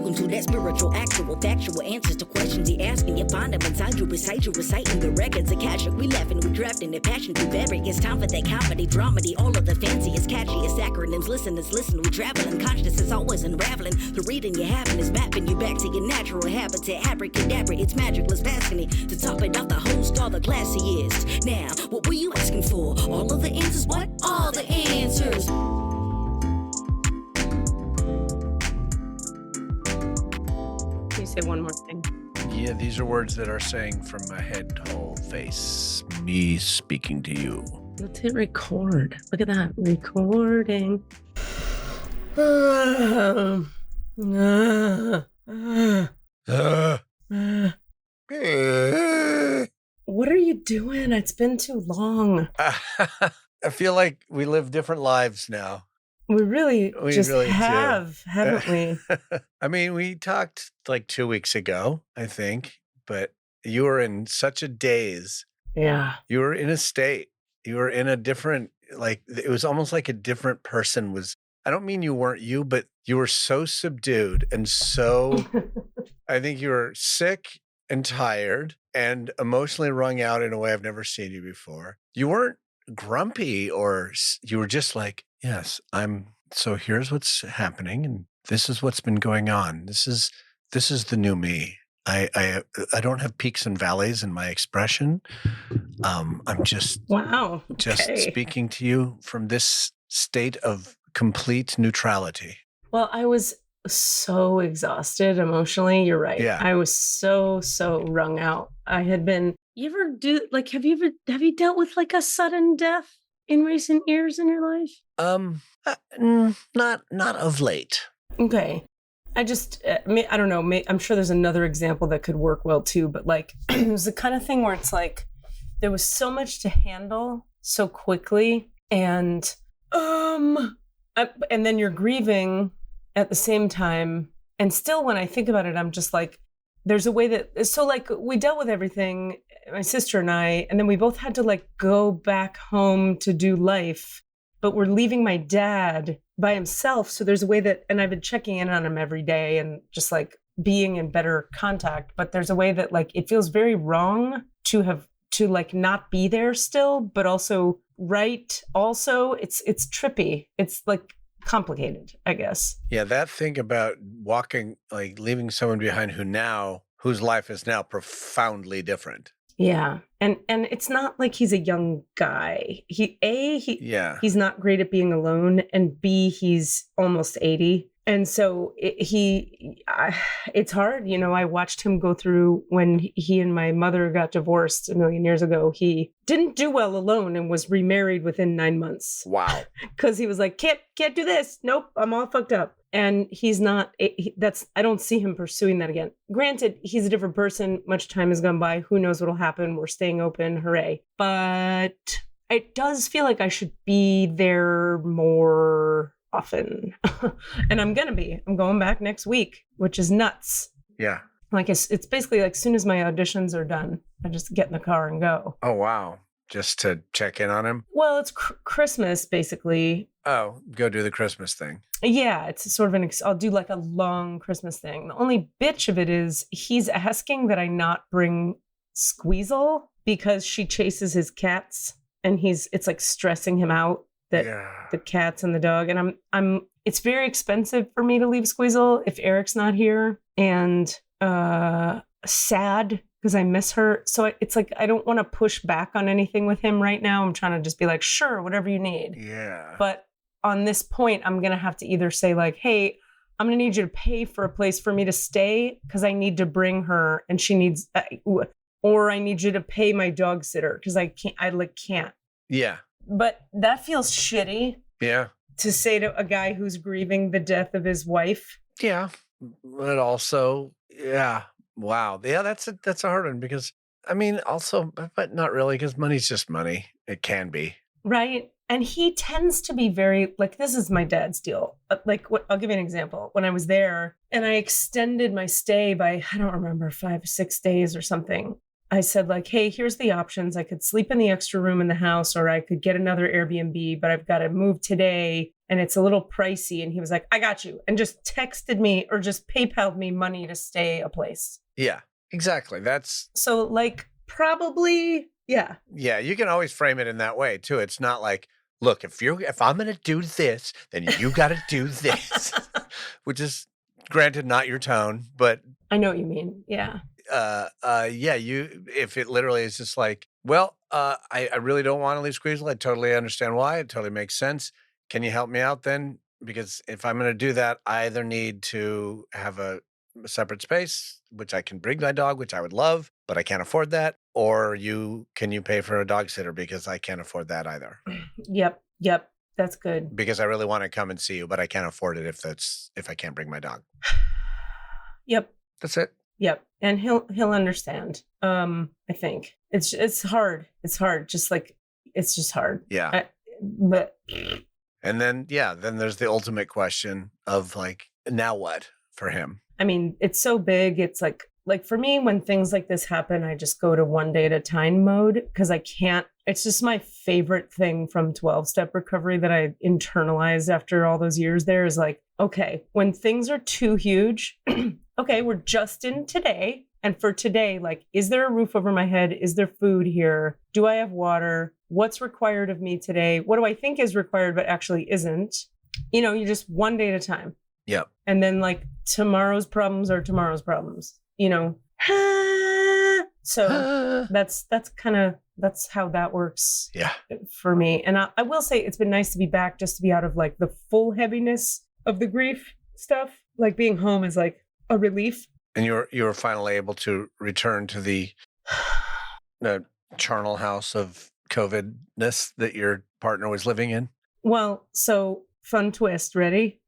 Welcome to that spiritual, actual, factual answers to questions you're asking. You find them inside you, recite you, reciting the records. Akashic, we laughing, we drafting the passion through various. It's time for that comedy, dramedy, all of the fanciest, catchiest acronyms. Listeners, listen, we traveling. Consciousness is always unraveling. The reading you're having is mapping you back to your natural habitat. Abracadabra, it's magicless, fascinating. To top it off, the host, all the classiest. Now, what were you asking for? All of the answers? What? All the answers. Say one more thing. Yeah, these are words that are saying from my head, whole face, me speaking to you. Let's hit record. Look at that. Recording. What are you doing? It's been too long. I feel like we live different lives now. We really have, haven't we? I mean, we talked like 2 weeks ago, I think, but you were in such a daze. Yeah. You were in a state. You were in a different, like, it was almost like a different person was. I don't mean you weren't you, but you were so subdued and so, I think you were sick and tired and emotionally wrung out in a way I've never seen you before. You weren't grumpy, or you were just like, yes, so here's what's happening and this is what's been going on. This is the new me. I don't have peaks and valleys in my expression. I'm just speaking to you from this state of complete neutrality. Well, I was so exhausted emotionally. You're right. Yeah. I was so wrung out. I had been. Have you dealt with like a sudden death in recent years in your life? Not of late. Okay. I don't know. I'm sure there's another example that could work well too, but like it was the kind of thing where it's like there was so much to handle so quickly, and then you're grieving at the same time. And still, when I think about it, I'm just like, there's a way that, so like we dealt with everything, my sister and I, and then we both had to like go back home to do life, but we're leaving my dad by himself. So there's a way that, and I've been checking in on him every day and just like being in better contact, but there's a way that like, it feels very wrong to like not be there still, but also right. Also it's trippy. It's like complicated, I guess. Yeah, that thing about walking, like leaving someone behind whose life is now profoundly different. Yeah. And it's not like he's a young guy. He's not great at being alone, and B, he's almost 80. And so it's hard. You know, I watched him go through when he and my mother got divorced a million years ago. He didn't do well alone and was remarried within 9 months. Wow. Because he was like, can't do this. Nope, I'm all fucked up. And he's not, I don't see him pursuing that again. Granted, he's a different person. Much time has gone by. Who knows what'll happen? We're staying open. Hooray. But it does feel like I should be there more often. And I'm going back next week, which is nuts. Yeah. Like it's basically like as soon as my auditions are done, I just get in the car and go. Oh, wow. Just to check in on him? Well, it's Christmas, basically. Oh, go do the Christmas thing. Yeah, it's sort of I'll do like a long Christmas thing. The only bitch of it is he's asking that I not bring Squeezel because she chases his cats, and it's like stressing him out. The cats and the dog, and it's very expensive for me to leave Squeezel if Eric's not here, and sad because I miss her. So it's like I don't want to push back on anything with him right now. I'm trying to just be like, sure, whatever you need. Yeah. But on this point, I'm gonna have to either say like, hey, I'm gonna need you to pay for a place for me to stay because I need to bring her, and she needs, or I need you to pay my dog sitter because I can't. Yeah. But that feels shitty. Yeah. To say to a guy who's grieving the death of his wife. Yeah. But also, yeah. Wow. Yeah, that's a hard one because, I mean, also, but not really, because money's just money. It can be. Right. And he tends to be very, like, this is my dad's deal. Like, I'll give you an example. When I was there and I extended my stay by, I don't remember, 5 or 6 days or something. I said like, hey, here's the options. I could sleep in the extra room in the house, or I could get another Airbnb, but I've got to move today. and it's a little pricey. And he was like, I got you. And just texted me or just PayPal'd me money to stay a place. Yeah, exactly. That's so like probably, yeah. Yeah, you can always frame it in that way too. It's not like, look, if I'm going to do this, then you got to do this, which is granted not your tone, but I know what you mean. Yeah. Yeah, if it literally is just like, well, I really don't want to leave Squeezle. I totally understand why. It totally makes sense. Can you help me out then? Because if I'm going to do that, I either need to have a separate space, which I can bring my dog, which I would love, but I can't afford that. Or can you pay for a dog sitter because I can't afford that either. Yep. That's good. Because I really want to come and see you, but I can't afford it if I can't bring my dog. Yep. That's it. Yep. And he'll understand. I think it's hard. It's hard. Just like, it's just hard. Yeah. And then there's the ultimate question of like, now what for him? I mean, it's so big. It's like for me, when things like this happen, I just go to one day at a time mode because I can't. It's just my favorite thing from 12-step recovery that I internalized after all those years there is like, okay, when things are too huge, okay, we're just in today. And for today, like, is there a roof over my head? Is there food here? Do I have water? What's required of me today? What do I think is required but actually isn't? You just one day at a time. Yep. And then like tomorrow's problems are tomorrow's problems, So that's how that works. Yeah. For me. And I will say it's been nice to be back just to be out of like the full heaviness of the grief stuff. Like being home is like a relief. And you were finally able to return to the charnel house of COVID-ness that your partner was living in? Well, so fun twist. Ready?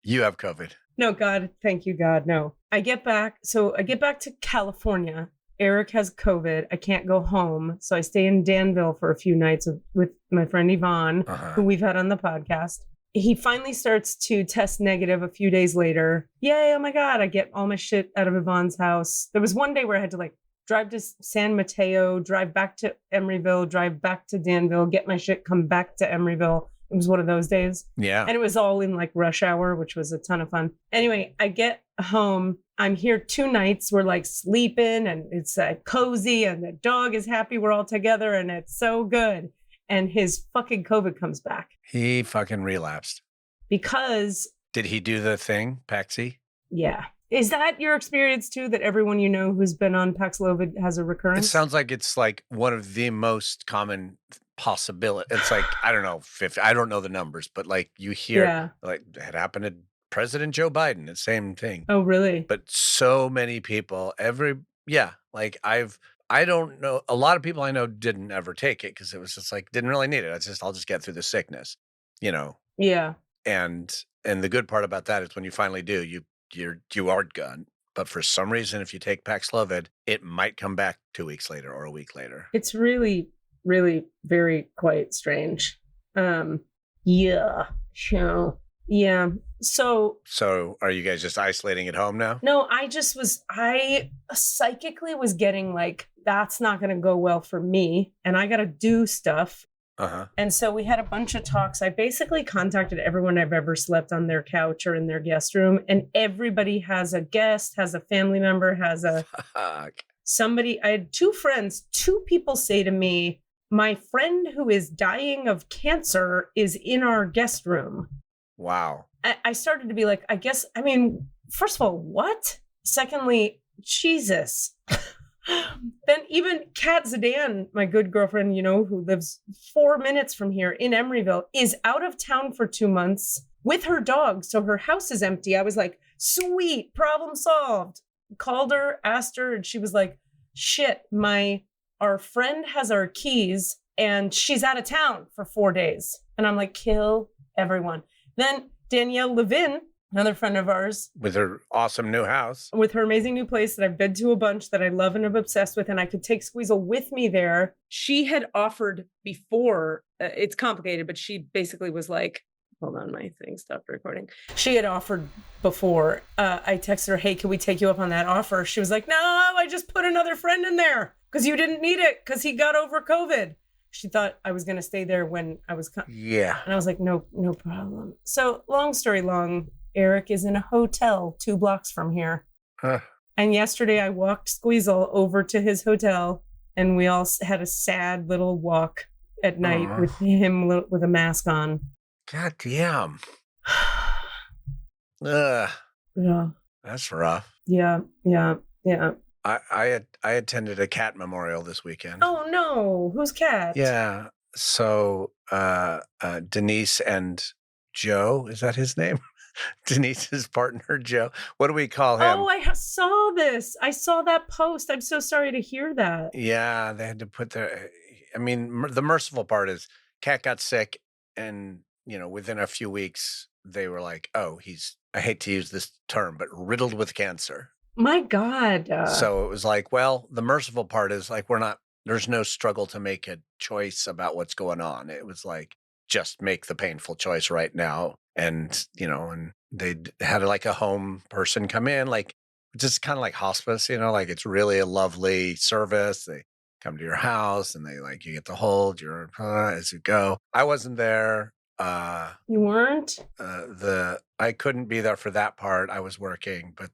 You have COVID. No, God. Thank you, God. No. I get back to California. Eric has COVID. I can't go home. So I stay in Danville for a few nights with my friend Yvonne, who we've had on the podcast. He finally starts to test negative a few days later. Yay, oh my God. I get all my shit out of Yvonne's house. There was one day where I had to like drive to San Mateo, drive back to Emeryville, drive back to Danville, get my shit, come back to Emeryville. It was one of those days. Yeah. And it was all in like rush hour, which was a ton of fun. Anyway, I get home. I'm here 2 nights. We're like sleeping and it's cozy and the dog is happy. We're all together and it's so good. And his fucking COVID comes back. He fucking relapsed. Because. Did he do the thing, Paxi? Yeah. Is that your experience too, that everyone you know who's been on Paxlovid has a recurrence? It sounds like it's like one of the most common possibility. It's like, I don't know, 50, I don't know the numbers, but like you hear like it happened to President Joe Biden, the same thing. Oh, really? But so many people, like I don't know. A lot of people I know didn't ever take it because it was just like, didn't really need it. I'll just get through the sickness, Yeah. And the good part about that is when you finally do, you are gone. But for some reason, if you take Paxlovid, it might come back 2 weeks later or a week later. It's really, really very quite strange. Yeah. So are you guys just isolating at home now? No, I psychically was getting like, that's not going to go well for me. And I got to do stuff. And so we had a bunch of talks. I basically contacted everyone I've ever slept on their couch or in their guest room. And everybody has a guest, has a family member, has a somebody. I had 2 friends, 2 people say to me, my friend who is dying of cancer is in our guest room. Wow. I started to be like, first of all, what? Secondly, Jesus. Then even Kat Zidane, my good girlfriend, who lives 4 minutes from here in Emeryville, is out of town for 2 months with her dog. So her house is empty. I was like, sweet, problem solved. Called her, asked her, and she was like, shit, our friend has our keys and she's out of town for 4 days. And I'm like, kill everyone. Then Danielle Levin, another friend of ours. With her awesome new house. With her amazing new place that I've been to a bunch that I love and I'm obsessed with, and I could take Squeezle with me there. She had offered before, it's complicated, but she basically was like, hold on, my thing stopped recording. She had offered before. I texted her, hey, can we take you up on that offer? She was like, no, I just put another friend in there because you didn't need it because he got over COVID. she thought I was going to stay there when I was Yeah. and I was like, no problem. So long story long, Eric is in a hotel 2 blocks from here. Huh. And yesterday I walked Squeezle over to his hotel and we all had a sad little walk at night with him with a mask on. God damn. Ugh. Yeah. That's rough. Yeah. I attended a cat memorial this weekend. Oh no, whose cat? Yeah. So Denise and Joe, is that his name? Denise's partner, Joe. What do we call him? Oh, I saw this. I saw that post. I'm so sorry to hear that. Yeah, they had to put their, I mean, the merciful part is cat got sick and, within a few weeks, they were like, oh, I hate to use this term, but riddled with cancer. My God. So it was like, well, the merciful part is like, there's no struggle to make a choice about what's going on. It was like, just make the painful choice right now. And, and they had like a home person come in, like just kind of like hospice, like it's really a lovely service. They come to your house and they like, you get to hold your, as you go. I wasn't there. You weren't? I couldn't be there for that part. I was working, but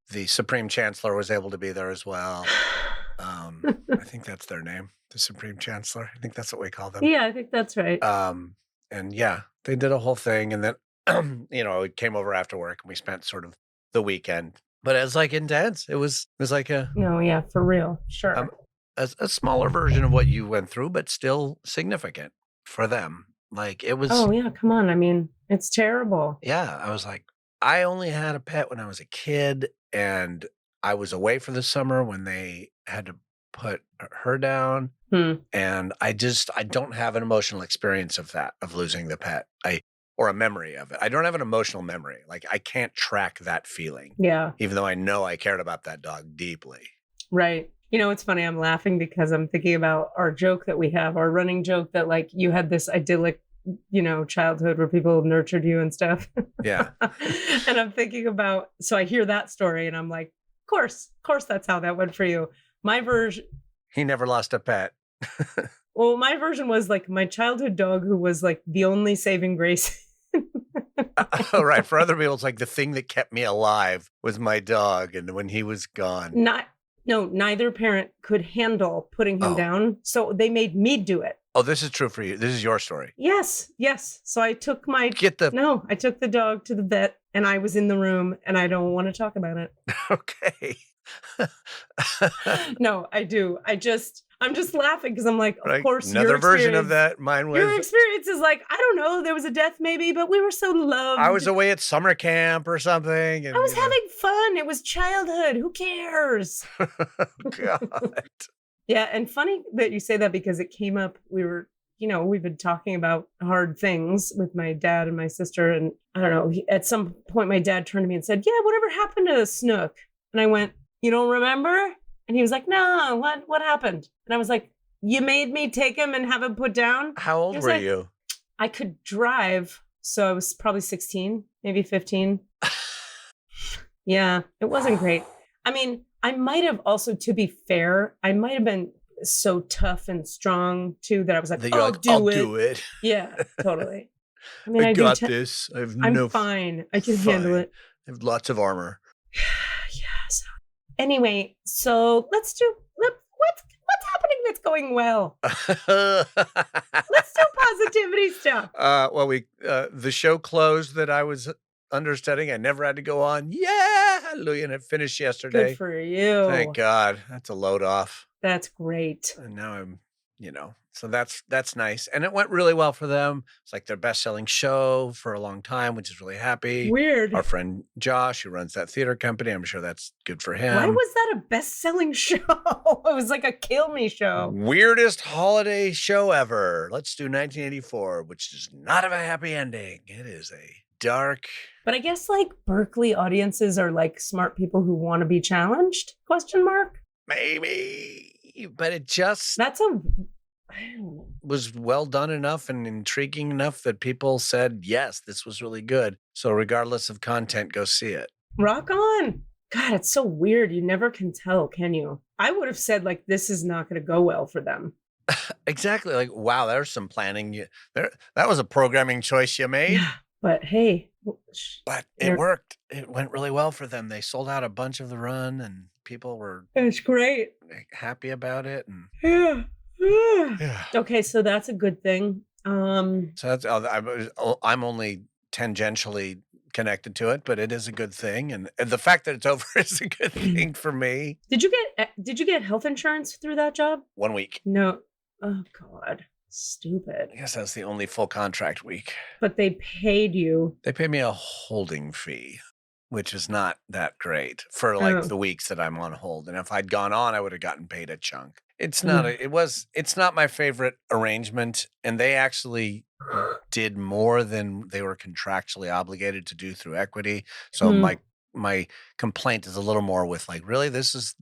the Supreme Chancellor was able to be there as well. I think that's their name, the Supreme Chancellor. I think that's what we call them. Yeah, I think that's right. And yeah, they did a whole thing. And then, we came over after work and we spent sort of the weekend. But it was like intense. It was like no, yeah, for real. Sure. A smaller version of what you went through, but still significant for them. Like it was. Oh, yeah. Come on. I mean, it's terrible. Yeah. I was like, I only had a pet when I was a kid and I was away for the summer when they had to put her down. And I don't have an emotional experience of that, of losing the pet. Or a memory of it. I don't have an emotional memory. Like I can't track that feeling. Yeah. Even though I know I cared about that dog deeply. Right. It's funny. I'm laughing because I'm thinking about our joke that we have, our running joke that like you had this idyllic, childhood where people nurtured you and stuff. Yeah. And I'm thinking about, so I hear that story and I'm like, of course, that's how that went for you. My version. He never lost a pet. Well, my version was like my childhood dog who was like the only saving grace. Oh, right. For other people, it's like the thing that kept me alive was my dog. And when he was gone. Neither parent could handle putting him down. So they made me do it. Oh, this is true for you. This is your story. Yes. So I took I took the dog to the vet and I was in the room and I don't want to talk about it. Okay. No, I do. I'm just laughing because I'm like, of course, another version of that. Mine was. Your experience is like, I don't know, there was a death maybe, but we were so loved. I was away at summer camp or something. And, I was having fun. It was childhood. Who cares? God. Yeah, and funny that you say that because it came up. We've been talking about hard things with my dad and my sister, and I don't know. At some point, my dad turned to me and said, "Yeah, whatever happened to Snook?" And I went, "You don't remember?" And he was like, "No, what happened?" And I was like, "You made me take him and have him put down." How old were you? I could drive, so I was probably 16, maybe 15. Yeah, it wasn't great. I mean, I might have also, to be fair, I might have been so tough and strong too that I was like, I'll do it. Yeah, totally. I mean, I got this. I'm fine. I can handle it. I have lots of armor. Yes. Anyway, so what's happening that's going well? Let's do positivity stuff. The show closed that I was understudying. I never had to go on. Yeah, hallelujah. And it finished yesterday. Good for you. Thank God. That's a load off. That's great. And now I'm, so that's nice. And it went really well for them. It's like their best-selling show for a long time, which is really happy. Weird. Our friend Josh, who runs that theater company, I'm sure that's good for him. Why was that a best-selling show? It was like a kill me show. Weirdest holiday show ever. Let's do 1984, which does not have a happy ending. It is a dark. But I guess like Berkeley audiences are like smart people who want to be challenged? ? Maybe. But it just was well done enough and intriguing enough that people said, yes, this was really good. So regardless of content, go see it. Rock on. God, it's so weird. You never can tell, can you? I would have said like, this is not going to go well for them. exactly. Like, wow, there's some planning. That was a programming choice you made. Yeah, but hey, But it worked. It went really well for them. They sold out a bunch of the run, and people were it's great. happy about it. And Yeah. yeah. Okay, so that's a good thing. So that's I'm only tangentially connected to it, but it is a good thing, and the fact that it's over is a good thing for me. Did you get health insurance through that job? 1 week. No. Oh God, stupid. I guess that's the only full contract week. But they paid you. They paid me a holding fee, which is not that great for like the weeks that I'm on hold. And if I'd gone on, I would have gotten paid a chunk. It's not it's not my favorite arrangement. And they actually did more than they were contractually obligated to do through equity. So my complaint is a little more with like, really, this is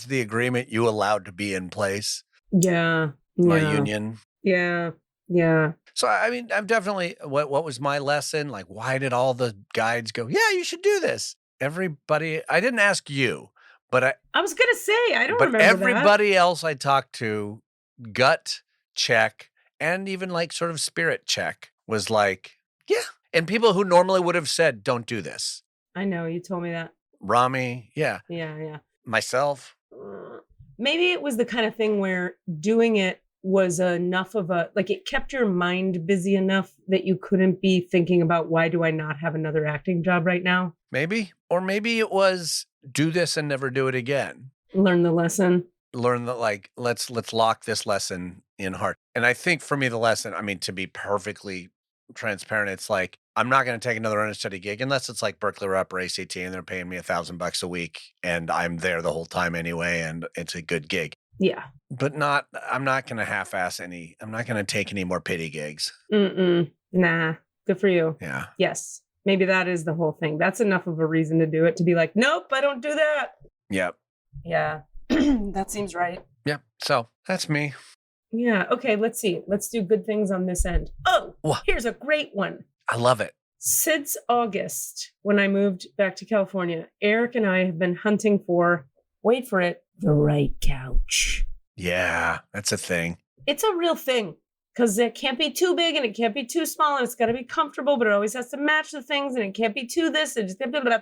the agreement you allowed to be in place. Yeah. My union. Yeah. Yeah. So, I mean, I'm definitely, what was my lesson? Like, why did all the guides go, yeah, you should do this? Everybody, I didn't ask you, but I was going to say, I don't remember everybody else I talked to, gut check, and even like sort of spirit check was like, yeah. And people who normally would have said, don't do this. I know, you told me that. Rami, yeah. Yeah. Myself. Maybe it was the kind of thing where doing it was enough of like it kept your mind busy enough that you couldn't be thinking about, why do I not have another acting job right now? Maybe. Or maybe it was do this and never do it again. Learn the lesson. Learn that, like, let's lock this lesson in heart. And I think for me, the lesson, I mean, to be perfectly transparent, it's like, I'm not going to take another understudy gig unless it's like Berkeley Rep or ACT and they're paying me $1,000 a week and I'm there the whole time anyway. And it's a good gig. Yeah. But I'm not going to half-ass I'm not going to take any more pity gigs. Nah. Good for you. Yeah. Yes. Maybe that is the whole thing. That's enough of a reason to do it, to be like, nope, I don't do that. Yep. Yeah. That seems right. Yep. So that's me. Yeah. Okay. Let's see. Let's do good things on this end. Oh, here's a great one. I love it. Since August, when I moved back to California, Eric and I have been hunting for, wait for it, the right couch. Yeah, that's a thing. It's a real thing because it can't be too big and it can't be too small and it's got to be comfortable, but it always has to match the things and it can't be too this and just blah, blah, blah.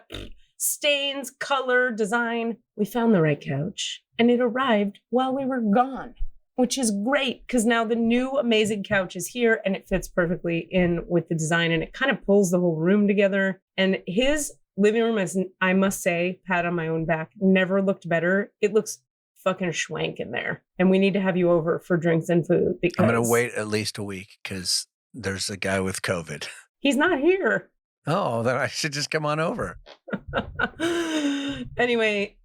Stains, color, design. We found the right couch and it arrived while we were gone, which is great because now the new amazing couch is here and it fits perfectly in with the design and it kind of pulls the whole room together. And his living room is, I must say, pat on my own back, never looked better. It looks fucking schwank in there. And we need to have you over for drinks and food because I'm going to wait at least a week because there's a guy with COVID. He's not here. Oh, then I should just come on over. Anyway,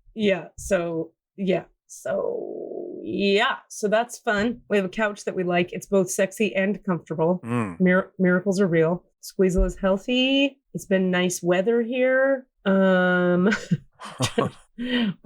So that's fun. We have a couch that we like. It's both sexy and comfortable. Miracles are real. Squeezel is healthy. It's been nice weather here. What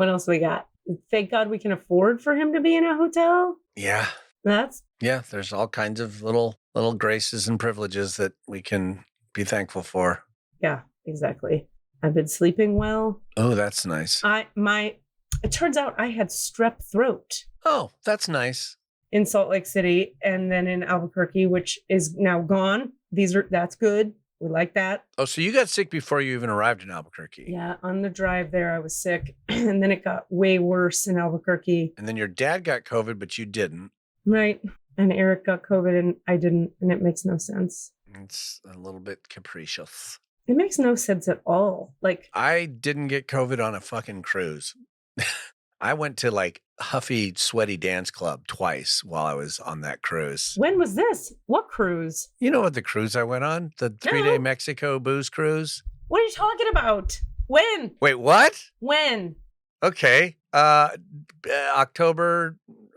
else we got? Thank God we can afford for him to be in a hotel. Yeah. There's all kinds of little graces and privileges that we can be thankful for. Yeah, exactly. I've been sleeping well. Oh, that's nice. It turns out I had strep throat. Oh, that's nice. In Salt Lake City and then in Albuquerque, which is now gone. That's good. We like that. Oh, so you got sick before you even arrived in Albuquerque? Yeah, on the drive there, I was sick. And then it got way worse in Albuquerque. And then your dad got COVID, but you didn't. Right. And Eric got COVID and I didn't. And it makes no sense. It's a little bit capricious. It makes no sense at all. Like, I didn't get COVID on a fucking cruise. I went to like Huffy Sweaty Dance Club twice while I was on that cruise. When was this? What cruise? You know what the cruise I went on? The 3-day Mexico booze cruise? What are you talking about? When? Wait, what? When? Okay.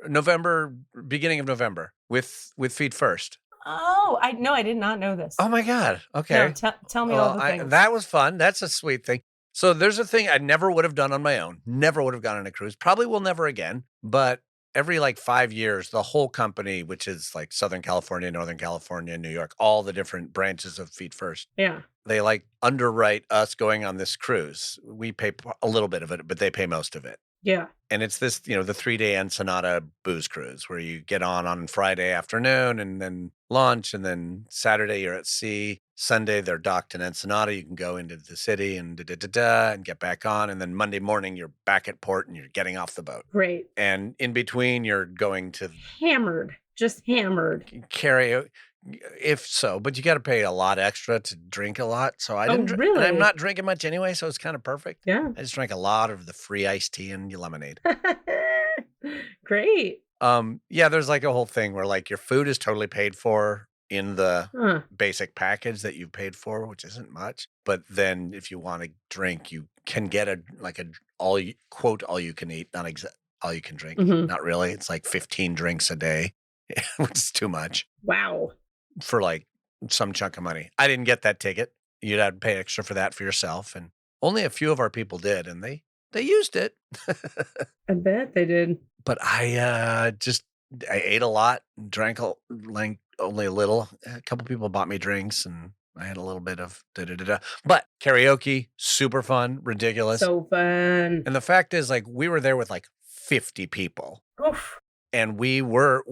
November, beginning of November with Feet First. Oh, I did not know this. Oh my God. Okay. No, tell me all the things. That was fun. That's a sweet thing. So there's a thing I never would have done on my own. Never would have gone on a cruise. Probably will never again. But every like 5 years, the whole company, which is like Southern California, Northern California, New York, all the different branches of Feet First. Yeah. They like underwrite us going on this cruise. We pay a little bit of it, but they pay most of it. Yeah. And it's this, the 3-day Ensenada booze cruise where you get on Friday afternoon and then lunch. And then Saturday you're at sea. Sunday they're docked in Ensenada. You can go into the city and and get back on. And then Monday morning you're back at port and you're getting off the boat. Great. And in between you're going to just hammered. Karaoke. If so, but you got to pay a lot extra to drink a lot. So I didn't really? And I'm not drinking much anyway, so it's kind of perfect. Yeah. I just drank a lot of the free iced tea and lemonade. Great. Yeah, there's like a whole thing where like your food is totally paid for in the basic package that you've paid for, which isn't much. But then if you want to drink, you can get all you can eat, not all you can drink. Mm-hmm. Not really. It's like 15 drinks a day, which is too much. Wow. For like some chunk of money. I didn't get that ticket. You'd have to pay extra for that for yourself. And only a few of our people did, and they used it. I bet they did. But I ate a lot, drank only a little. A couple people bought me drinks and I had a little bit of But karaoke, super fun, ridiculous. So fun. And the fact is, like, we were there with like 50 people. Oof. And we are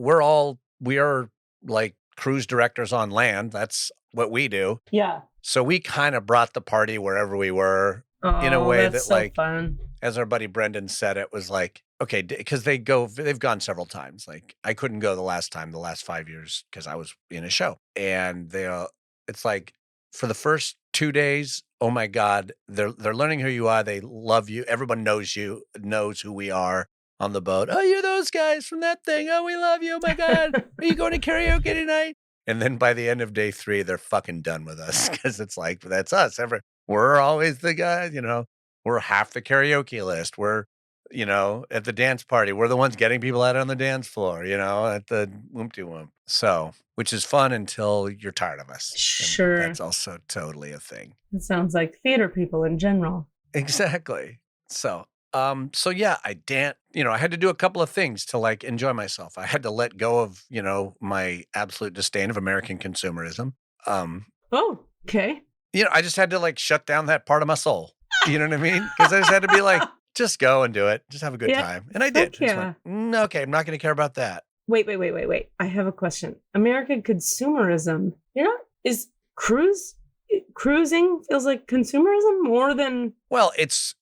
like cruise directors on land. That's what we do. Yeah. So we kind of brought the party wherever we were in a way that, so like, fun. As our buddy Brendan said, it was like, okay, because they've gone several times. Like I couldn't go the last 5 years because I was in a show, and it's like for the first 2 days, oh my God, they're learning who you are. They love you. Everyone knows who we are. On the boat. Oh, you're those guys from that thing. Oh, we love you. Oh my God. Are you going to karaoke tonight? And then by the end of day 3, they're fucking done with us because it's like, that's us. We're always the guys, we're half the karaoke list. We're, at the dance party, we're the ones getting people out on the dance floor, at the whoop-de-whoop. So, which is fun until you're tired of us. Sure. And that's also totally a thing. It sounds like theater people in general. Exactly. So yeah, I had to do a couple of things to like enjoy myself. I had to let go of, my absolute disdain of American consumerism. Oh, okay. I just had to like shut down that part of my soul. You know what I mean? Because I just had to be like, just go and do it. Just have a good time. And I did. Yeah. Okay, I'm not going to care about that. Wait. I have a question. American consumerism, is cruising feels like consumerism more than... Well, it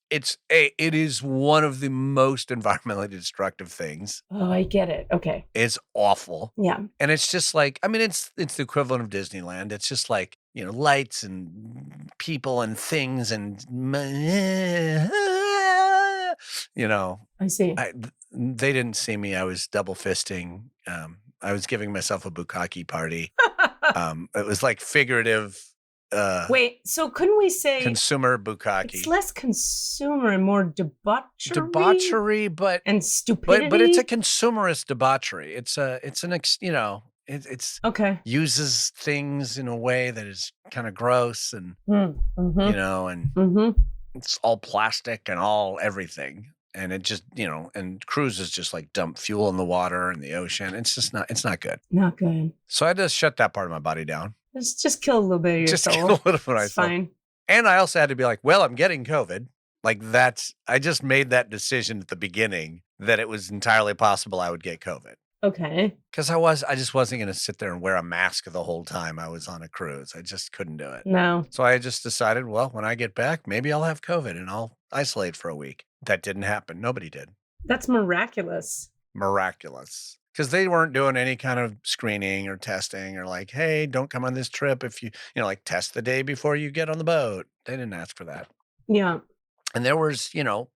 is one of the most environmentally destructive things. Oh, I get it. Okay. It's awful. Yeah. And it's just like, I mean, it's the equivalent of Disneyland. It's just like, lights and people and things and, I see. They didn't see me. I was double fisting. I was giving myself a bukkake party. It was like figurative. Wait, so couldn't we say consumer bukkake? It's less consumer and more debauchery. And stupidity. But it's a consumerist debauchery. It's okay. Uses things in a way that is kind of gross and it's all plastic and all everything. And it just, and cruises just like dump fuel in the water and the ocean. It's not good. Not good. So I had to shut that part of my body down. Just kill a little bit of your soul. Kill a little bit of myself. It's fine. And I also had to be like, well, I'm getting COVID. Like I just made that decision at the beginning that it was entirely possible I would get COVID. Okay. Because I just wasn't going to sit there and wear a mask the whole time I was on a cruise. I just couldn't do it. No. So I just decided, well, when I get back, maybe I'll have COVID and I'll isolate for a week. That didn't happen. Nobody did. That's miraculous. Miraculous. Because they weren't doing any kind of screening or testing or like, hey, don't come on this trip if you like test the day before you get on the boat. They didn't ask for that. Yeah. And there was, I don't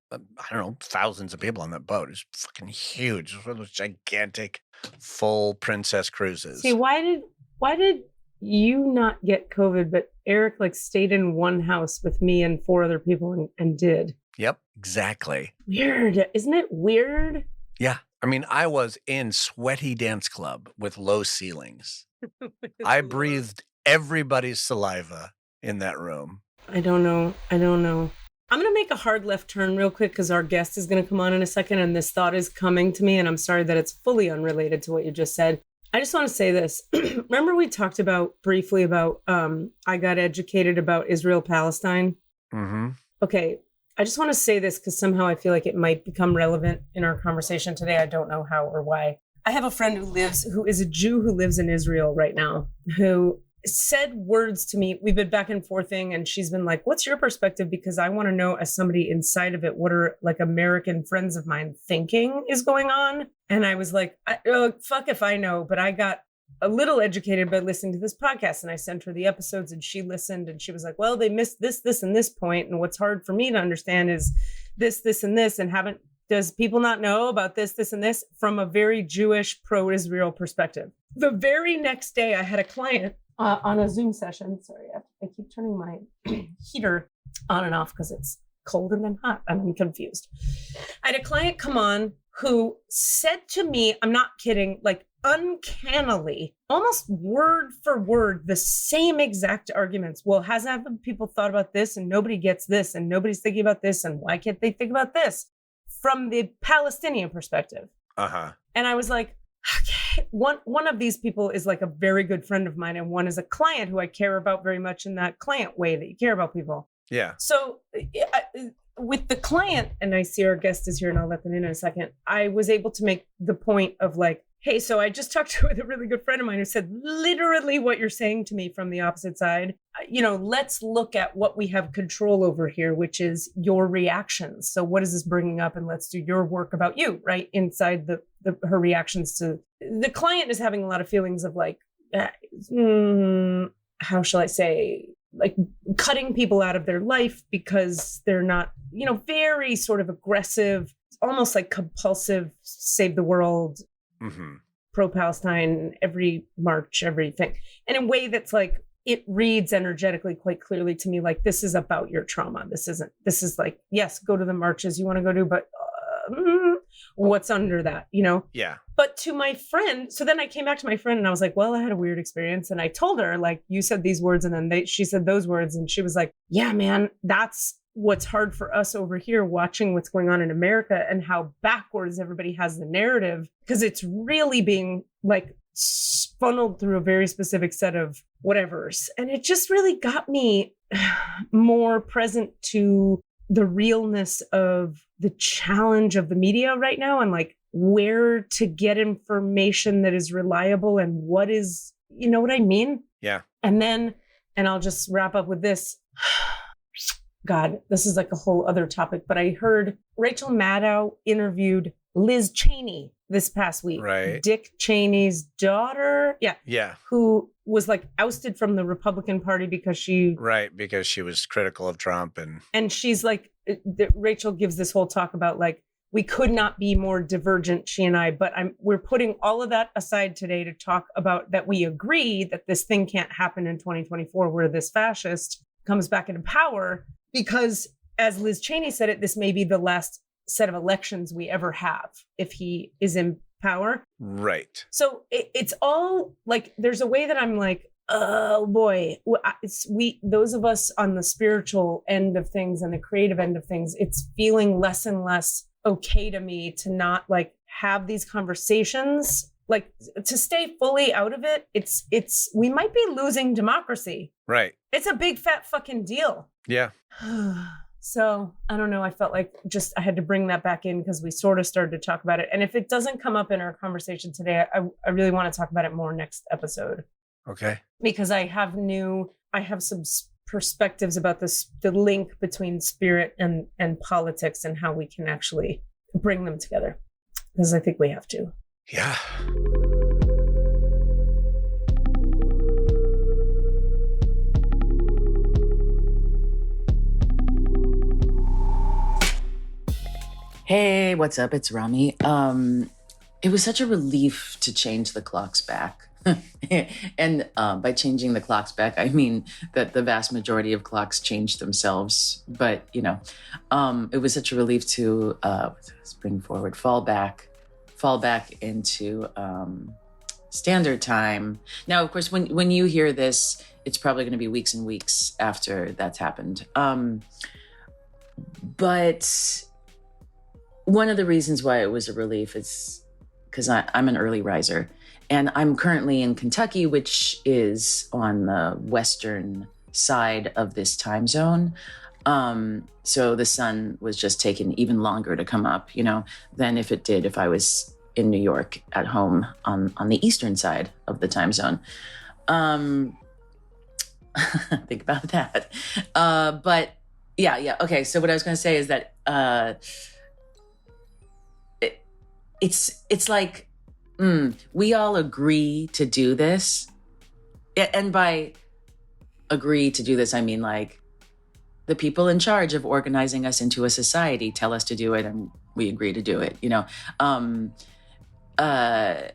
know, thousands of people on that boat. It was fucking huge. It was one of those gigantic, full princess cruises. See, why did you not get COVID, but Eric like stayed in one house with me and 4 other people and did? Yep, exactly. Weird. Isn't it weird? Yeah. I mean, I was in sweaty dance club with low ceilings. I breathed everybody's saliva in that room. I don't know. I'm going to make a hard left turn real quick because our guest is going to come on in a second and this thought is coming to me and I'm sorry that it's fully unrelated to what you just said. I just want to say this. Remember we talked briefly about I got educated about Israel-Palestine? Mm-hmm. Okay. I just want to say this because somehow I feel like it might become relevant in our conversation today. I don't know how or why. I have a friend who is a Jew who lives in Israel right now, who said words to me. We've been back and forthing, and she's been like, what's your perspective? Because I want to know, as somebody inside of it, what are like American friends of mine thinking is going on? And I was like, fuck if I know, but I got a little educated by listening to this podcast, and I sent her the episodes, and she listened, and she was like, well, they missed this, and this point, and what's hard for me to understand is this, and this, and does people not know about this, and this from a very Jewish pro-Israel perspective. The very next day, I had a client on a Zoom session. Sorry, I keep turning my heater on and off because it's cold and then hot, and I'm confused. I had a client come on who said to me, I'm not kidding, like uncannily, almost word for word, the same exact arguments. Well, haven't people thought about this, and nobody gets this, and nobody's thinking about this, and why can't they think about this from the Palestinian perspective? And I was like, okay, one of these people is like a very good friend of mine, and one is a client who I care about very much in that client way that you care about people. Yeah. So with the client, and I see our guest is here and I'll let them in a second, I was able to make the point of like, hey, so I just talked with a really good friend of mine who said literally what you're saying to me from the opposite side. Let's look at what we have control over here, which is your reactions. So what is this bringing up? And let's do your work about you, right? Inside her reactions to the client is having a lot of feelings of like, how shall I say, like cutting people out of their life because they're not, very sort of aggressive, almost like compulsive, save the world, pro-Palestine, every march, everything. And in a way that's like, it reads energetically quite clearly to me, like, this is about your trauma. This is like, yes, go to the marches you want to go to, but what's under that, Yeah. But to my friend, so then I came back to my friend and I was like, well, I had a weird experience. And I told her, like, you said these words and then she said those words. And she was like, yeah, man, that's what's hard for us over here watching what's going on in America and how backwards everybody has the narrative, because it's really being like funneled through a very specific set of whatevers. And it just really got me more present to the realness of the challenge of the media right now, and like where to get information that is reliable and what is, you know what I mean? Yeah. And I'll just wrap up with this. God, this is like a whole other topic, but I heard Rachel Maddow interviewed Liz Cheney this past week. Right. Dick Cheney's daughter. Yeah. Yeah. Who was like ousted from the Republican Party because she was critical of Trump. And she's like, Rachel gives this whole talk about like, we could not be more divergent, she and I, but we're putting all of that aside today to talk about that we agree that this thing can't happen in 2024 where this fascist comes back into power, because as Liz Cheney said it, this may be the last set of elections we ever have if he is in power. Right. So it's all like, there's a way that I'm like, oh boy, those of us on the spiritual end of things and the creative end of things, it's feeling less and less okay to me to not like have these conversations, like to stay fully out of it. It's we might be losing democracy. Right. It's a big fat fucking deal. Yeah. So I don't know. I felt like I had to bring that back in because we sort of started to talk about it. And if it doesn't come up in our conversation today, I really want to talk about it more next episode. Okay. Because I have some perspectives about the link between spirit and politics and how we can actually bring them together. Because I think we have to. Yeah. Hey, what's up? It's Rami. It was such a relief to change the clocks back. And by changing the clocks back, I mean that the vast majority of clocks change themselves. But, it was such a relief to fall back into standard time. Now, of course, when you hear this, it's probably going to be weeks and weeks after that's happened. But one of the reasons why it was a relief is because I'm an early riser. And I'm currently in Kentucky, which is on the western side of this time zone. So the sun was just taking even longer to come up, than if it did if I was in New York at home on the eastern side of the time zone. Think about that. But yeah. Okay. So what I was going to say is that it's like we all agree to do this, and by agree to do this, I mean like the people in charge of organizing us into a society tell us to do it, and we agree to do it. But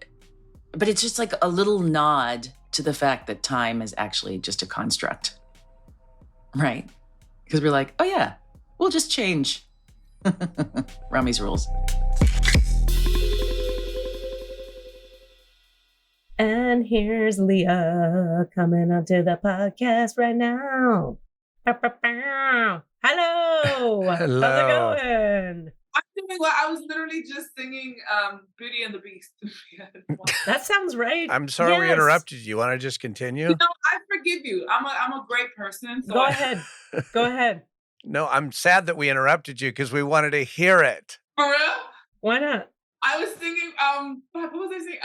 it's just like a little nod to the fact that time is actually just a construct, right? Because we're like, oh yeah, we'll just change. Rami's rules. And here's Leah coming onto the podcast right now. Hello. Hello. How's it going? I'm doing well. I was literally just singing Beauty and the Beast. That sounds right. I'm sorry we interrupted you. Want to just continue? I forgive you. I'm a great person. So Go ahead. Go ahead. No, I'm sad that we interrupted you because we wanted to hear it. For real? Why not? I was singing, what was I singing?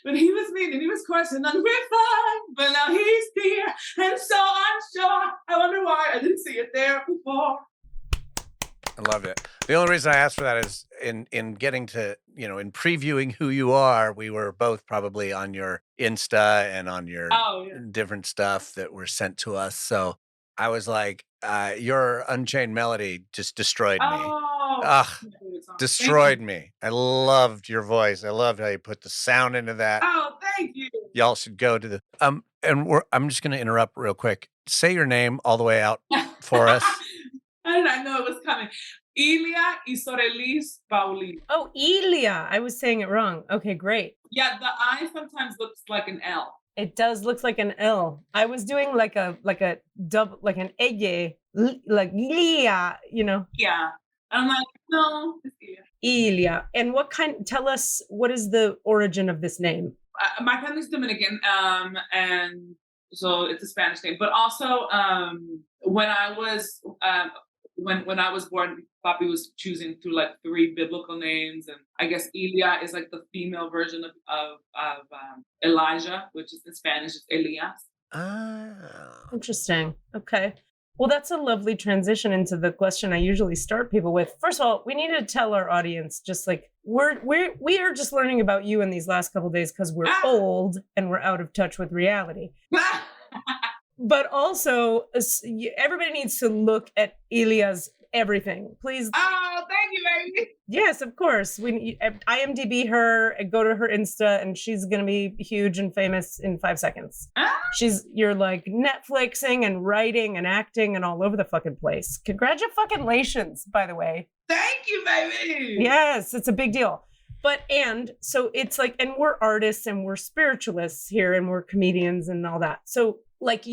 When he was mean and he was questioning, we're fine, but now he's here, and so I'm sure. I wonder why I didn't see it there before. I loved it. The only reason I asked for that is in getting to, in previewing who you are, we were both probably on your Insta and on your different stuff that were sent to us. So I was like, your Unchained Melody just destroyed me. Destroyed me. I loved your voice. I loved how you put the sound into that. Oh, thank you. Y'all should go to the I'm just going to interrupt real quick. Say your name all the way out for us. How did I know it was coming? Ilia Isorelis Paulino. Oh, Ilia. I was saying it wrong. Okay, great. Yeah, the I sometimes looks like an L. It does look like an L. I was doing like a double, like an eye, like Ilia, Yeah. I'm like, no, it's Ilia. Ilia. And tell us, what is the origin of this name? My family's Dominican, and so it's a Spanish name. But also, when I was when I was born, Papi was choosing through like 3 biblical names, and I guess Ilia is like the female version of Elijah, which is in Spanish, it's Elias. Ah, Interesting. Okay. Well, that's a lovely transition into the question I usually start people with. First of all, we need to tell our audience, just like we are just learning about you in these last couple of days because we're old and we're out of touch with reality. But also, everybody needs to look at Ilia's everything. Please. Oh, thank you, baby. Yes, of course. We IMDb her and go to her Insta, and she's going to be huge and famous in 5 seconds. You're like Netflixing and writing and acting and all over the fucking place. Congratulations, by the way. Thank you, baby. Yes, it's a big deal. So it's like, and we're artists and we're spiritualists here and we're comedians and all that. So like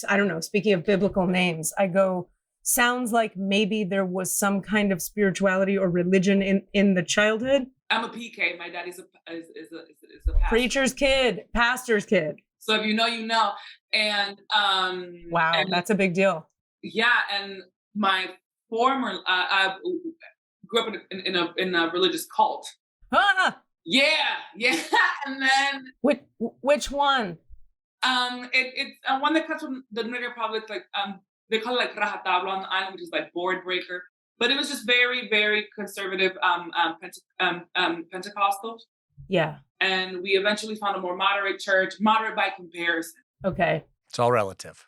I don't know, speaking of biblical names, I go, sounds like maybe there was some kind of spirituality or religion in the childhood. I'm a PK. My daddy's is a pastor. Preacher's kid, pastor's kid. So if you know, you know. And wow, and, that's a big deal. Yeah, and my former I grew up in a religious cult. Yeah, and then which one? It's one that comes from the Dominican Republic, like they call it like rajatabla on the island, which is like board breaker. But it was just very, very conservative Pentecostal. Yeah. And we eventually found a more moderate church, moderate by comparison. Okay. It's all relative.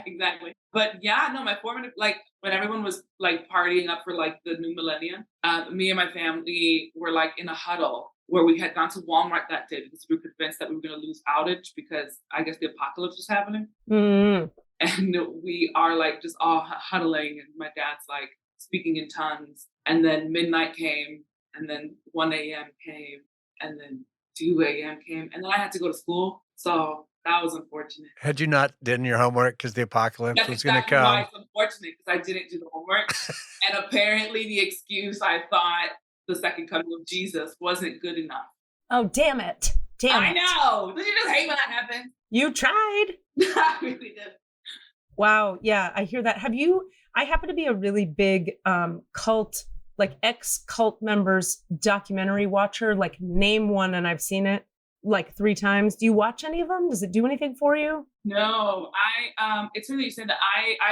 Exactly. But yeah, no, my formative, like when everyone was like partying up for like the new millennium, me and my family were like in a huddle where we had gone to Walmart that day because we were convinced that we were going to lose outage because I guess the apocalypse was happening. Mm-hmm. And we are like just all huddling, and my dad's like speaking in tongues, and then midnight came, and then 1 a.m. came, and then 2 a.m. came, and then I had to go to school. So that was unfortunate. Had you not done your homework because the apocalypse was going to come? Why it's unfortunate, because I didn't do the homework. And apparently the excuse I thought the second coming of Jesus wasn't good enough. Oh, damn it. I know. Did you just hate when that happened? You tried. I really did. Wow. Yeah, I hear that. I happen to be a really big cult, like ex-cult members documentary watcher, like name one and I've seen it like 3 times. Do you watch any of them? Does it do anything for you? No, it's really interesting that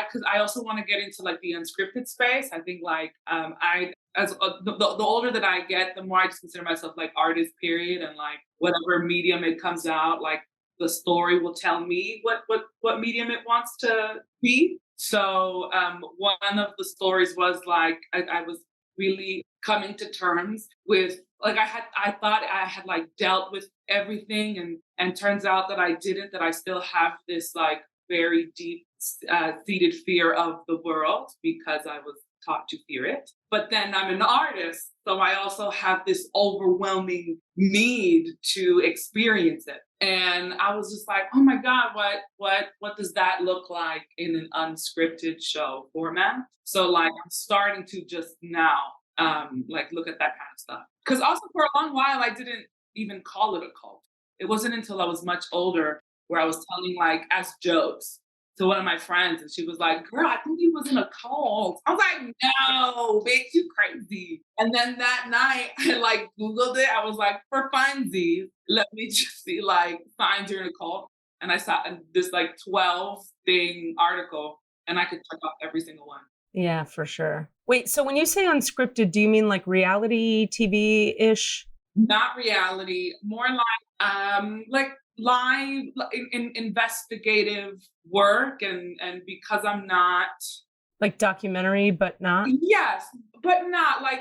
because I also want to get into like the unscripted space. I think like the older that I get, the more I just consider myself like artist, period, and like whatever medium it comes out, like the story will tell me what medium it wants to be. So one of the stories was like I was really coming to terms with like I thought I had like dealt with everything and turns out that I didn't, that I still have this like very deep seated fear of the world because I was taught to fear it. But then I'm an artist, so I also have this overwhelming need to experience it. And I was just like, oh my God, what does that look like in an unscripted show format? So like I'm starting to just now like look at that kind of stuff. Because also for a long while I didn't even call it a cult. It wasn't until I was much older where I was telling like as jokes to one of my friends, and she was like, girl, I think you was in a cult. I was like, no, bitch, you crazy. And then that night I like Googled it. I was like, for funsies, let me just see like signs you're in a cult. And I saw this like 12 thing article and I could check off every single one. Yeah, for sure. Wait, so when you say unscripted, do you mean like reality TV-ish? Not reality, more like live in investigative work, and because I'm not like documentary, but not. Yes, but not like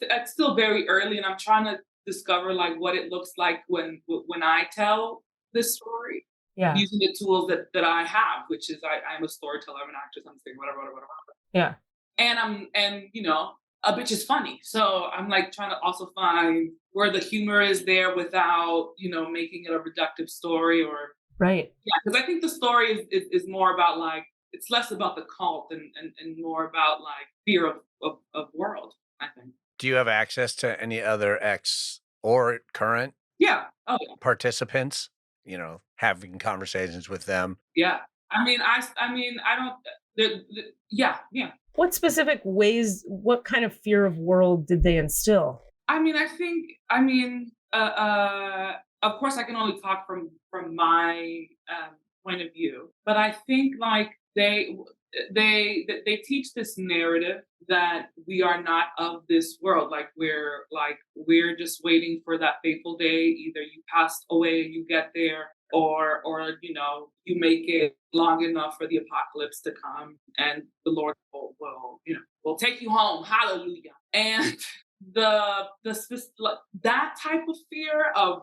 it's still very early, and I'm trying to discover like what it looks like when I tell this story. Yeah, using the tools that I have, which is I'm a storyteller, I'm an actress, I'm a singer, whatever. Yeah, and you know, a bitch is funny. So I'm like trying to also find where the humor is there without, you know, making it a reductive story or right. Yeah, because I think the story is more about like it's less about the cult and more about like fear of world, I think. Do you have access to any other ex or current Yeah. Oh yeah. participants? You know, having conversations with them. Yeah. I mean, I don't. Yeah. What specific ways? What kind of fear of world did they instill? I mean, of course, I can only talk from my point of view, but I think like they teach this narrative that we are not of this world. Like we're just waiting for that fateful day. Either you passed away and you get there, or you know, you make it long enough for the apocalypse to come and the Lord will take you home. Hallelujah. And that type of fear of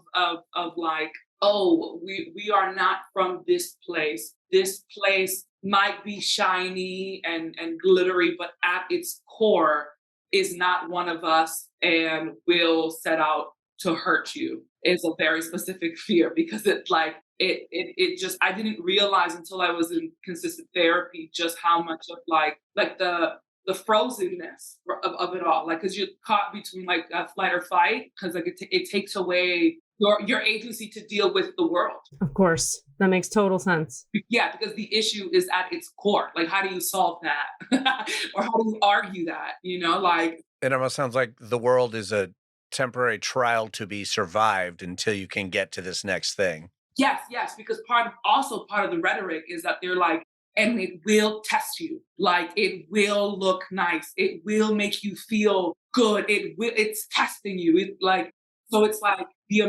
like, oh, we are not from this place. This place might be shiny and glittery, but at its core is not one of us and will set out to hurt you, is a very specific fear, because it's like it just, I didn't realize until I was in consistent therapy just how much of like the frozenness of it all, like, because you're caught between like flight or fight, because like it takes away your agency to deal with the world. Of course, that makes total sense. Yeah, because the issue is at its core. Like, how do you solve that? Or how do you argue that? You know, like, it almost sounds like the world is a temporary trial to be survived until you can get to this next thing. Yes, because part of the rhetoric is that they're like, and it will test you. Like, it will look nice. It will make you feel good. It's testing you. It's like, so it's like the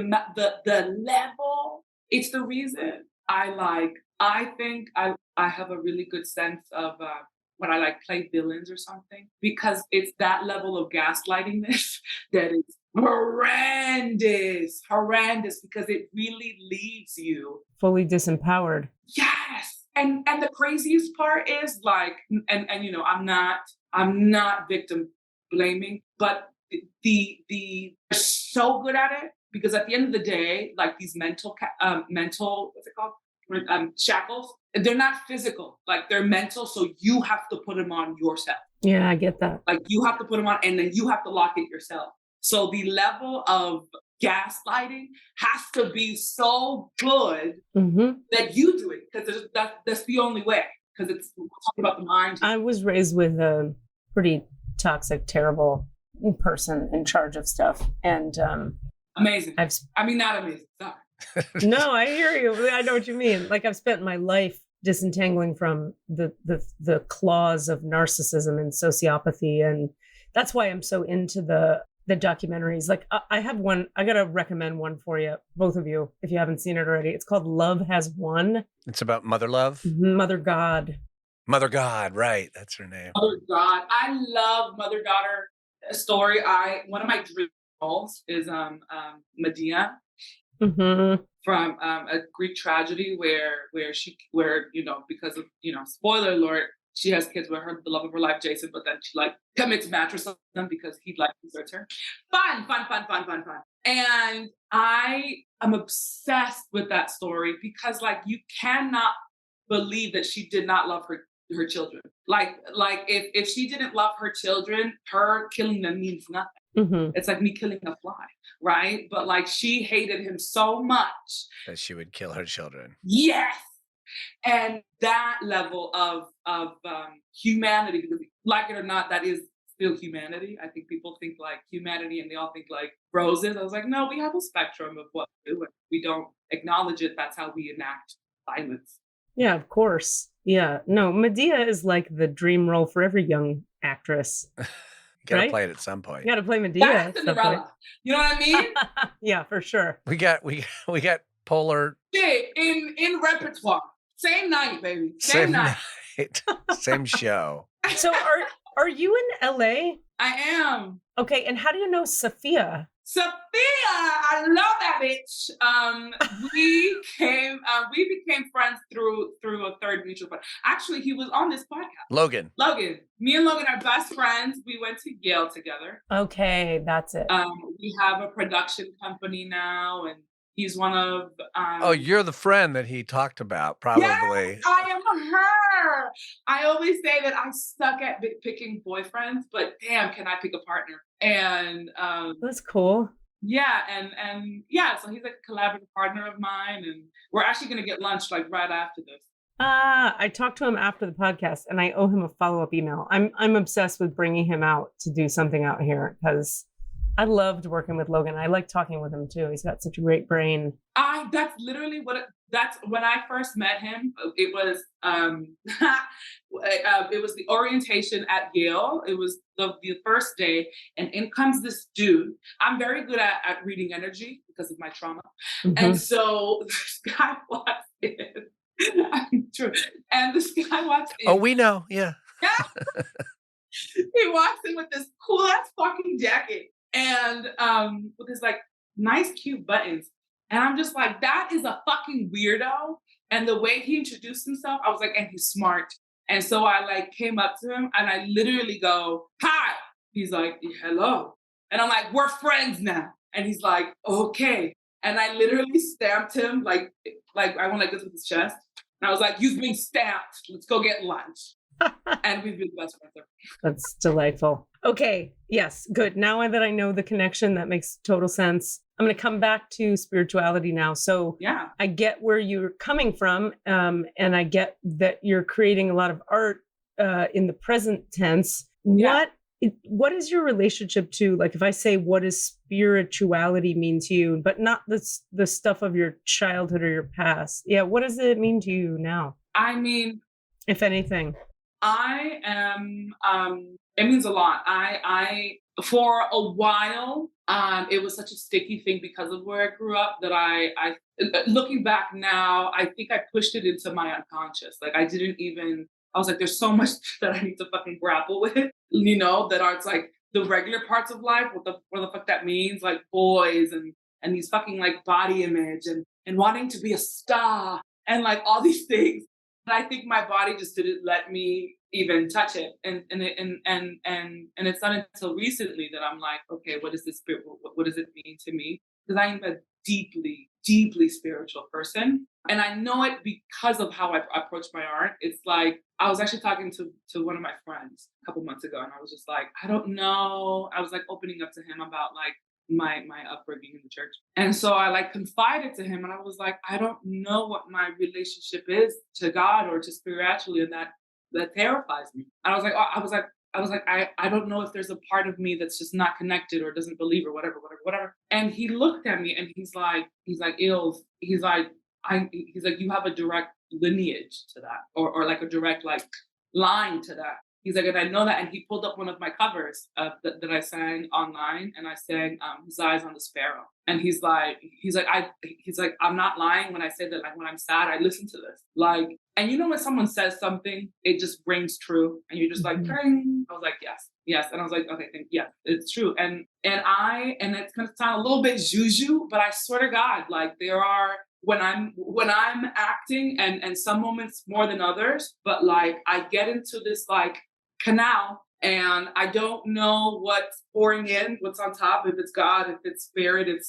level. It's the reason I think I have a really good sense of when I like play villains or something, because it's that level of gaslightingness that is horrendous, because it really leaves you fully disempowered. Yes. And the craziest part is like, and you know, I'm not victim blaming, but they're so good at it, because at the end of the day, like these mental what's it called? Shackles, they're not physical, like they're mental. So you have to put them on yourself. Yeah, I get that. Like you have to put them on, and then you have to lock it yourself. So the level of gaslighting has to be so good that you do it, because that's the only way. because it's we're talking about the mind. I was raised with a pretty toxic, terrible person in charge of stuff. And Amazing. I mean, not amazing. Sorry. No, I hear you. I know what you mean. Like I've spent my life disentangling from the claws of narcissism and sociopathy. And that's why I'm so into the documentaries. Like I have one, I got to recommend one for you, both of you, if you haven't seen it already. It's called Love Has Won. It's about mother love. Mother God. Mother God, right? That's her name. Mother God. I love mother-daughter story. One of my dream roles is Medea. Mm-hmm. From a Greek tragedy where because of spoiler alert, she has kids with her the love of her life, Jason, but then she like commits mattress on them because he like deserts her. Fun. And I am obsessed with that story because like you cannot believe that she did not love her children. Like if she didn't love her children, her killing them means nothing. Mm-hmm. It's like me killing a fly, right? But like she hated him so much that she would kill her children. Yes. And that level of humanity, because like it or not, that is still humanity. I think people think like humanity and they all think like roses. I was like, no, we have a spectrum of what we do. We don't acknowledge it. That's how we enact violence. Yeah, of course. Yeah. No, Medea is like the dream role for every young actress. You gotta right? play it at some point. You gotta play Medea. That's Cinderella. You know what I mean? Yeah, for sure. We got polar in repertoire. Same night, baby. Same night. Same show. So are you in LA? I am. Okay, and how do you know Safiya? Safiya, I love that bitch. We became friends through a third mutual friend. Actually, he was on this podcast. Logan. Me and Logan are best friends. We went to Yale together. Okay, that's it. We have a production company now, and he's one of. Oh, you're the friend that he talked about, probably. Yes, I am her. I always say that I suck at picking boyfriends, but damn, can I pick a partner? And that's cool. Yeah, and yeah, so he's like a collaborative partner of mine, and we're actually gonna get lunch like right after this. I talked to him after the podcast, and I owe him a follow-up email. I'm obsessed with bringing him out to do something out here because I loved working with Logan. I like talking with him too. He's got such a great brain. That's literally that's when I first met him. It was it was the orientation at Yale. It was the first day, and in comes this dude. I'm very good at reading energy because of my trauma, and so this guy walks in. True, and this guy walks in. Oh, we know, yeah. He walks in with this cool ass fucking jacket and with his like nice cute buttons. And I'm just like, that is a fucking weirdo. And the way he introduced himself, I was like, and he's smart. And so I like came up to him and I literally go, hi. He's like, hello. And I'm like, we're friends now. And he's like, okay. And I literally stamped him like I went like this with his chest. And I was like, you've been stamped. Let's go get lunch. And we've been best friends ever. That's delightful. Okay. Yes. Good. Now that I know the connection, that makes total sense. I'm going to come back to spirituality now. So yeah, I get where you're coming from. And I get that you're creating a lot of art in the present tense. Yeah. What is your relationship to, like, if I say, what does spirituality mean to you, but not the stuff of your childhood or your past? Yeah. What does it mean to you now? I mean, if anything. I am, it means a lot. I for a while, it was such a sticky thing because of where I grew up that I looking back now, I think I pushed it into my unconscious. Like I was like, there's so much that I need to fucking grapple with, that are, it's like the regular parts of life, what the fuck that means, like boys and these fucking like body image and wanting to be a star and like all these things. I think my body just didn't let me even touch it, and it's not until recently that I'm like, okay, what is this spirit? What does it mean to me? Because I am a deeply, deeply spiritual person, and I know it because of how I approach my art. It's like I was actually talking to one of my friends a couple months ago, and I was just like, I don't know. I was like opening up to him about like my upbringing in the church. And so I like confided to him, and I was like, I don't know what my relationship is to God or to spiritually, and that terrifies me. And I was like, I don't know if there's a part of me that's just not connected or doesn't believe or whatever. And he looked at me and he's like, Ills, he's like, you have a direct lineage to that, or like a direct like line to that. He's like, and I know that. And he pulled up one of my covers that I sang online, and I sang His Eyes on the Sparrow. And he's like, I'm not lying when I say that, like, when I'm sad, I listen to this. Like, and you know, when someone says something, it just rings true. And you're just like, Ding. I was like, yes. And I was like, okay, it's true. And it's gonna sound a little bit juju, but I swear to God, like, there are, when I'm acting, and some moments more than others, but like I get into this like canal, and I don't know what's pouring in, what's on top, if it's God, if it's spirit, if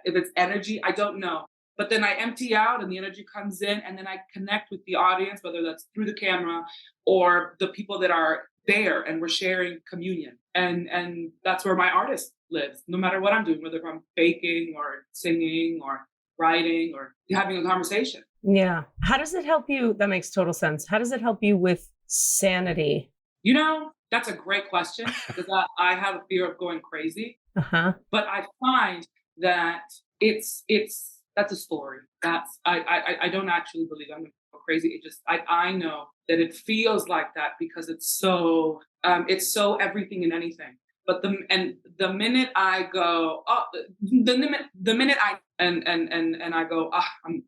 it's energy, I don't know. But then I empty out and the energy comes in, and then I connect with the audience, whether that's through the camera or the people that are there, and we're sharing communion. And that's where my artist lives, no matter what I'm doing, whether I'm baking or singing or writing or having a conversation. Yeah. How does it help you? That makes total sense. How does it help you with sanity? You know, that's a great question, because I have a fear of going crazy. Uh-huh. But I find that that's a story. I don't actually believe I'm going to go crazy. It just, I know that it feels like that because it's so everything and anything. But the minute I go, the minute I and I go,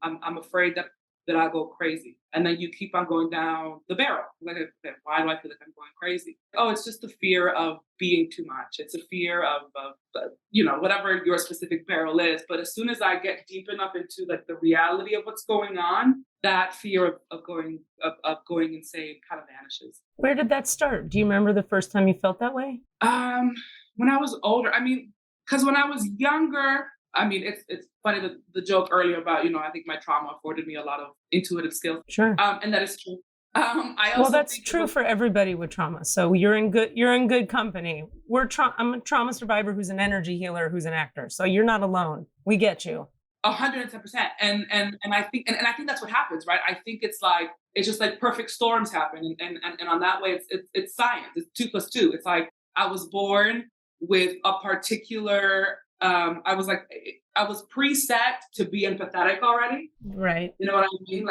I'm afraid that I go crazy, and then you keep on going down the barrel. Like, why do I feel like I'm going crazy? Oh, it's just the fear of being too much. It's a fear of whatever your specific barrel is. But as soon as I get deep enough into like the reality of what's going on, that fear of going insane kind of vanishes. Where did that start? Do you remember the first time you felt that way? When I was older. I mean, because when I was younger, I mean, it's funny that the joke earlier about, I think my trauma afforded me a lot of intuitive skills. Sure. And that is true. I also that's true for everybody with trauma. So you're in good company. I'm a trauma survivor who's an energy healer, who's an actor. So you're not alone. We get you. 110%. And I think that's what happens, right? I think it's just like perfect storms happen. And on that way, it's science. It's 2 + 2. It's like, I was born with a particular, I was preset to be empathetic already. Right. You know what I mean?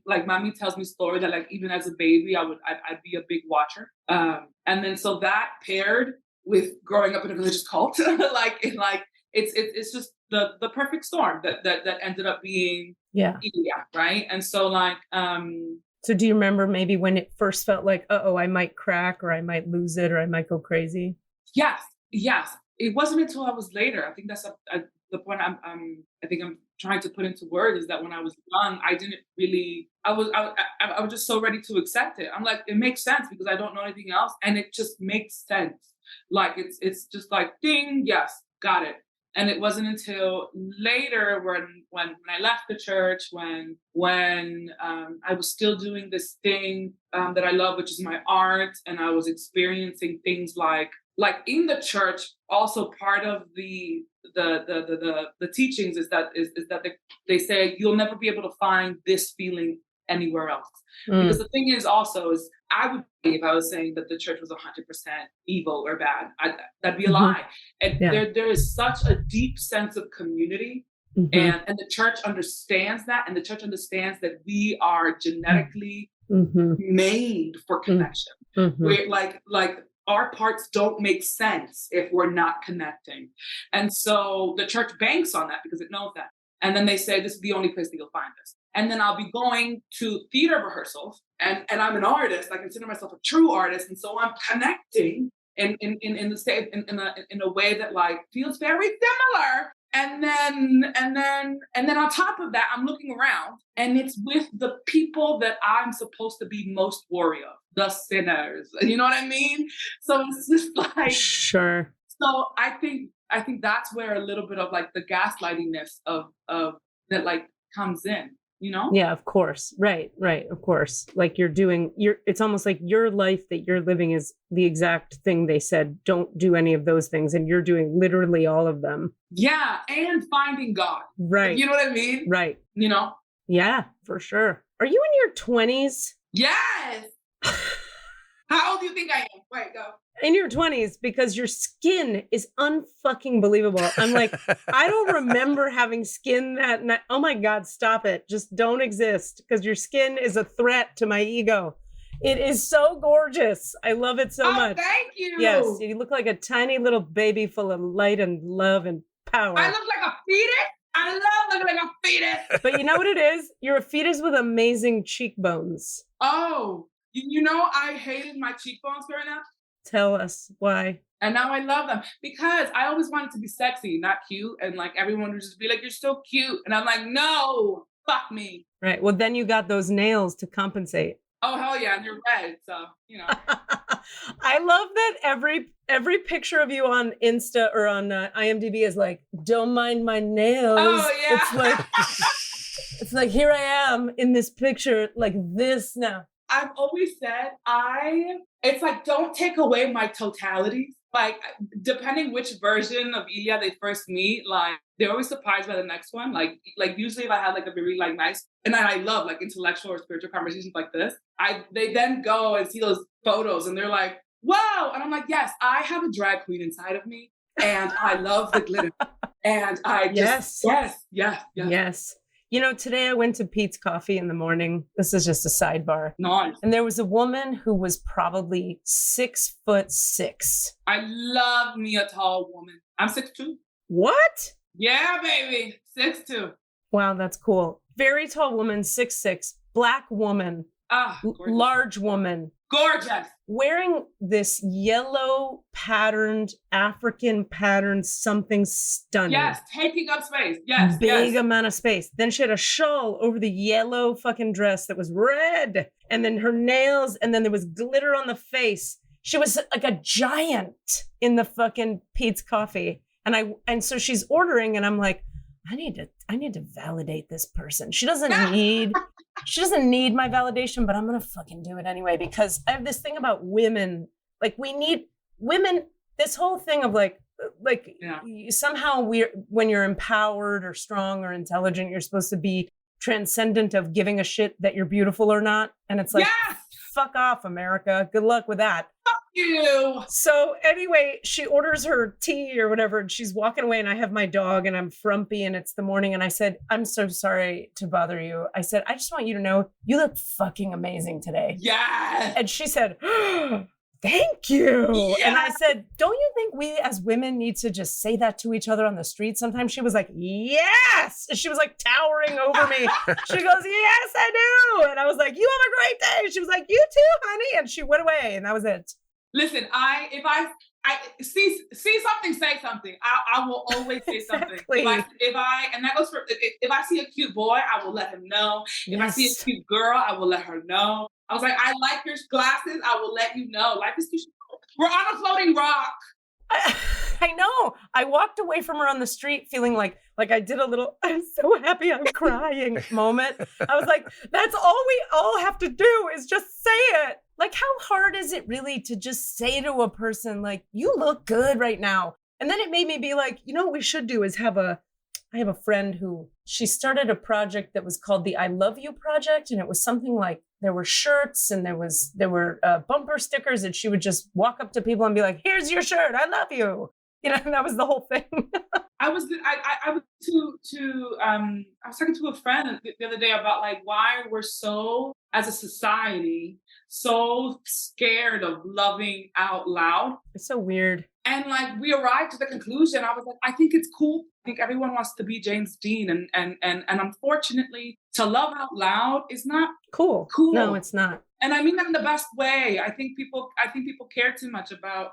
Like mommy tells me story that like even as a baby, I'd be a big watcher. And then so that paired with growing up in a religious cult, it's just the perfect storm that ended up being Ilia, right? And so so do you remember maybe when it first felt like, I might crack, or I might lose it, or I might go crazy? Yes. It wasn't until I was later. I think that's the point I think I'm trying to put into words, is that when I was young, I didn't really, I was just so ready to accept it. I'm like, it makes sense because I don't know anything else. And it just makes sense. Like, it's just like, ding, yes, got it. And it wasn't until later when I left the church, when I was still doing this thing that I love, which is my art, and I was experiencing things like in the church. Also, part of the teachings is that they say you'll never be able to find this feeling anywhere else. Because the thing is also is, I would be, if I was saying that the church was 100% evil or bad, that'd be a lie. And there is such a deep sense of community, and the church understands that, and the church understands that we are genetically made for connection. We're like our parts don't make sense if we're not connecting. And so the church banks on that because it knows that. And then they say, this is the only place that you'll find this. And then I'll be going to theater rehearsals, and I'm an artist. I consider myself a true artist. And so I'm connecting in a way that like feels very similar. And then on top of that, I'm looking around, and it's with the people that I'm supposed to be most wary of, the sinners. You know what I mean? So it's just like, sure. So I think that's where a little bit of like the gaslightingness of that like comes in. you know? Yeah, of course. Right, of course. Like it's almost like your life that you're living is the exact thing they said, don't do any of those things. And you're doing literally all of them. Yeah, and finding God. Right. You know what I mean? Right. You know? Yeah, for sure. Are you in your 20s? Yes. How old do you think I am? Wait, go. In your 20s, because your skin is unfucking believable. I'm like, I don't remember having skin that night. Oh my God, stop it. Just don't exist, because your skin is a threat to my ego. It is so gorgeous. I love it so much. Thank you. Yes, you look like a tiny little baby full of light and love and power. I look like a fetus. I love looking like a fetus. But you know what it is? You're a fetus with amazing cheekbones. Oh, you know, I hated my cheekbones growing up. Tell us why. And now I love them because I always wanted to be sexy, not cute. And like everyone would just be like, you're so cute. And I'm like, no, fuck me. Right. Well, then you got those nails to compensate. Oh, hell yeah. And you're red. So, you know. I love that every picture of you on Insta or on IMDb is like, don't mind my nails. Oh, yeah. It's like, here I am in this picture like this now. I've always said it's like, don't take away my totality. Like, depending which version of Ilia they first meet, like, they're always surprised by the next one. Like usually if I had like a very like nice, and I love like intellectual or spiritual conversations like this, they then go and see those photos and they're like, whoa. And I'm like, yes, I have a drag queen inside of me and I love the glitter. And I just, yes. You know, today I went to Pete's Coffee in the morning. This is just a sidebar. Nice. And there was a woman who was probably 6'6". I love me a tall woman. I'm 6'2". What? Yeah, baby. 6'2". Wow, that's cool. Very tall woman, 6'6", black woman, large woman. Gorgeous. Wearing this yellow patterned, African patterned something stunning. Yes, taking up space. Yes. Big amount of space. Then she had a shawl over the yellow fucking dress that was red. And then her nails, and then there was glitter on the face. She was like a giant in the fucking Pete's Coffee. And so she's ordering, and I'm like, I need to validate this person. She doesn't need my validation, but I'm going to fucking do it anyway, because I have this thing about women. Like, we need women, this whole thing of somehow when you're empowered or strong or intelligent, you're supposed to be transcendent of giving a shit that you're beautiful or not. And it's like, fuck off, America. Good luck with that. Fuck you. So anyway, she orders her tea or whatever, and she's walking away, and I have my dog, and I'm frumpy, and it's the morning, and I said, I'm so sorry to bother you. I said, I just want you to know you look fucking amazing today. Yes. And she said, thank you. Yes. And I said, don't you think we as women need to just say that to each other on the street sometimes? She was like, yes. And she was like towering over me. She goes, yes, I do. And I was like, you have a great day. She was like, you too, honey. And she went away, and that was it. Listen, if I see something, say something. I will always say something. Exactly. And that goes for, if I see a cute boy, I will let him know. If I see a cute girl, I will let her know. I was like, I like your glasses. I will let you know. Life is too short. We're on a floating rock. I know. I walked away from her on the street feeling like I did a little, I'm so happy I'm crying moment. I was like, that's all we all have to do is just say it. Like, how hard is it really to just say to a person, like, you look good right now? And then it made me be like, you know what we should do is I have a friend who, she started a project that was called the I Love You Project. And it was something like, there were shirts and there were bumper stickers, and she would just walk up to people and be like, here's your shirt. I love you. You know, and that was the whole thing. I was talking to a friend the other day about like why we're so, as a society, so scared of loving out loud. It's so weird. And like we arrived to the conclusion, I was like, I think it's cool. I think everyone wants to be James Dean, and unfortunately, to love out loud is not cool. No, it's not. And I mean that in the best way. I think people care too much about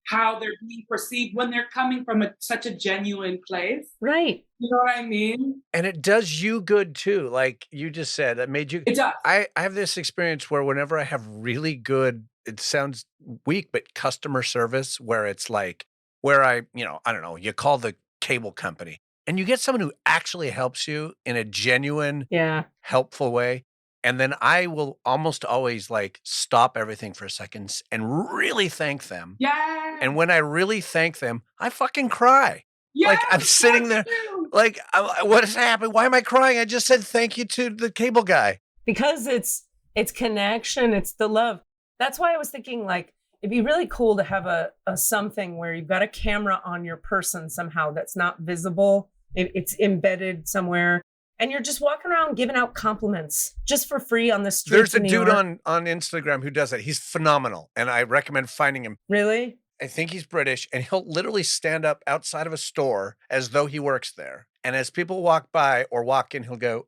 how they're being perceived when they're coming from such a genuine place. Right. You know what I mean? And it does you good too. Like you just said, it made you. It does. I have this experience where whenever I have really good, it sounds weak, but customer service, where it's like, where I don't know, you call the cable company and you get someone who actually helps you in a genuine, Yeah. helpful way. And then I will almost always like stop everything for a second and really thank them. Yeah. And when I really thank them, I fucking cry. Yes, Like I'm sitting there, too. like, what has happened? Why am I crying? I just said thank you to the cable guy. Because it's connection, it's the love. That's why I was thinking like, it'd be really cool to have a something where you've got a camera on your person somehow that's not visible. It's embedded somewhere. And you're just walking around giving out compliments just for free on the street. There's a dude on Instagram who does that. He's phenomenal. And I recommend finding him. Really? I think he's British. And he'll literally stand up outside of a store as though he works there. And as people walk by or walk in, he'll go,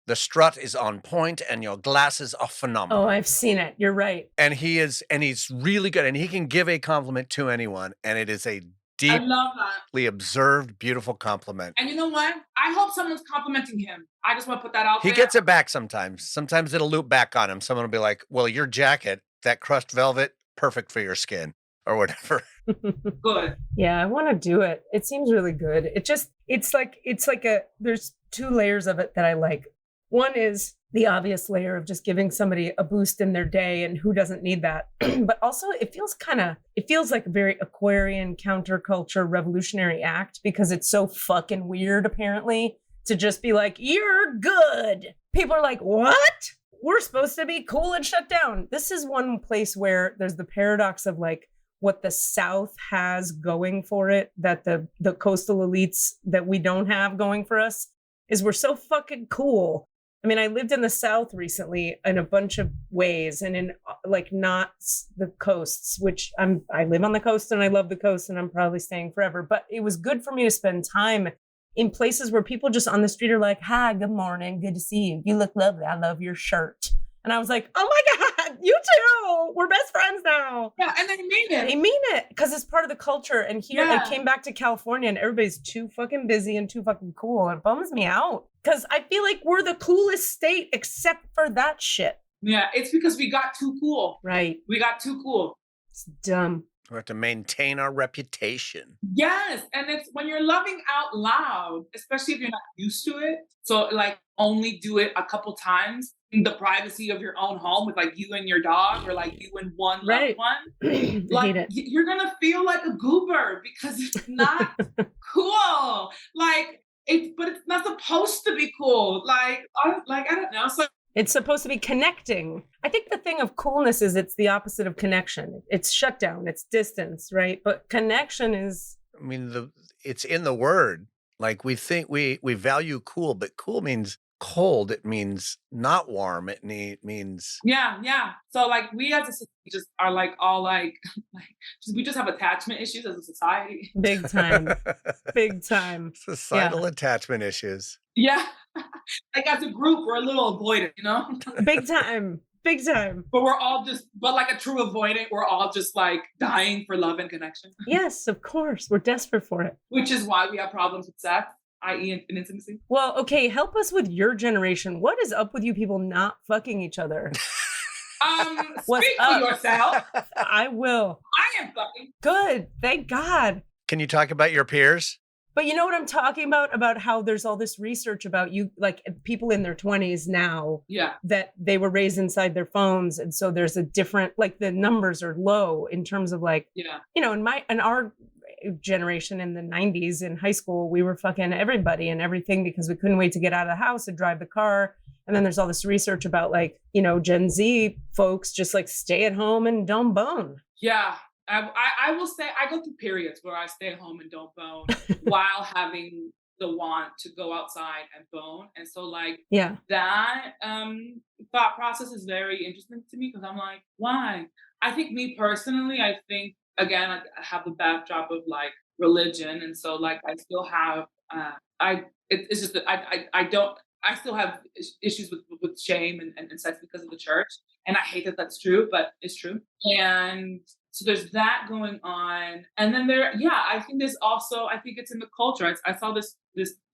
the strut is on point and your glasses are phenomenal. Oh, I've seen it. You're right. And he's really good. And he can give a compliment to anyone. And it is a I love that. deeply observed, beautiful compliment. And you know what? I hope someone's complimenting him. I just want to put that out He there. gets it back sometimes. Sometimes it'll loop back on him. Someone will be like, well, your jacket, that crushed velvet, perfect for your skin or whatever. Good. Yeah, I want to do it. It seems really good. It's like there's two layers of it that I like. One is the obvious layer of just giving somebody a boost in their day, and who doesn't need that? But also it feels like a very Aquarian counterculture revolutionary act, because it's so fucking weird apparently to just be like, you're good. People are like, what? We're supposed to be cool and shut down. This is one place where there's the paradox of like what the South has going for it that the coastal elites that we don't have going for us is we're so fucking cool. I mean, I lived in the South recently in a bunch of ways, and in like not the coasts, which I live on the coast and I love the coast and I'm probably staying forever. But it was good for me to spend time in places where people just on the street are like, hi, good morning, good to see you. You look lovely. I love your shirt. And I was like, oh my God, you too. We're best friends now. Yeah, and they mean it. They mean it because it's part of the culture. And here I came back to California and everybody's too fucking busy and too fucking cool. It bums me out because I feel like we're the coolest state except for that shit. Yeah, it's because we got too cool. Right. We got too cool. It's dumb. We have to maintain our reputation. Yes. And it's when you're loving out loud, especially if you're not used to it. So like only do it a couple times in the privacy of your own home with like you and your dog or like you and one loved one. Like you're going to feel like a goober because it's not cool. Like but it's not supposed to be cool. Like I don't know. So it's supposed to be connecting. I think the thing of coolness is it's the opposite of connection. It's shutdown, it's distance, right? But connection is... I mean, it's in the word. Like we think we value cool, but cool means cold. It means not warm. It means... Yeah. So like we as a society just are like all like we just have attachment issues as a society. Big time. Big time. Societal attachment issues. Yeah. Like as a group, we're a little avoidant, you know? Big time. Big time. But we're all but like a true avoidant, we're all just like dying for love and connection. Yes, of course. We're desperate for it. Which is why we have problems with sex, i.e. in intimacy. Well, okay, help us with your generation. What is up with you people not fucking each other? Speak for yourself. I will. I am fucking. Good. Thank God. Can you talk about your peers? But you know what I'm talking about how there's all this research about you, like people in their 20s now, that they were raised inside their phones. And so there's a different, like the numbers are low in terms of like, you know, in our generation in the 90s in high school, we were fucking everybody and everything because we couldn't wait to get out of the house and drive the car. And then there's all this research about like, you know, Gen Z folks just like stay at home and don't bone. Yeah. I will say I go through periods where I stay at home and don't bone while having the want to go outside and bone. And so like that thought process is very interesting to me because I'm like, why? I think me personally, I think, again, I have the backdrop of like religion. And so like I still have, it's just that I still have issues with shame and sex because of the church. And I hate that that's true, but it's true. And so there's that going on. And then I think there's also, I think it's in the culture. I saw this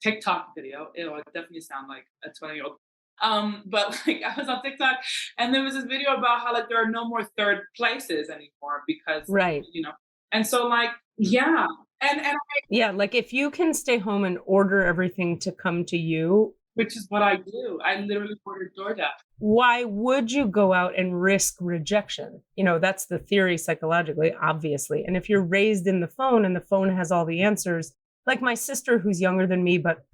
TikTok video. It'll definitely sound like a 20-year-old. But like I was on TikTok and there was this video about how like there are no more third places anymore because, you know, and so like, And Yeah, like if you can stay home and order everything to come to you, which is what I do. I literally ordered DoorDash. why would you go out and risk rejection? You know, that's the theory psychologically, obviously. And if you're raised in the phone and the phone has all the answers, like my sister who's younger than me, but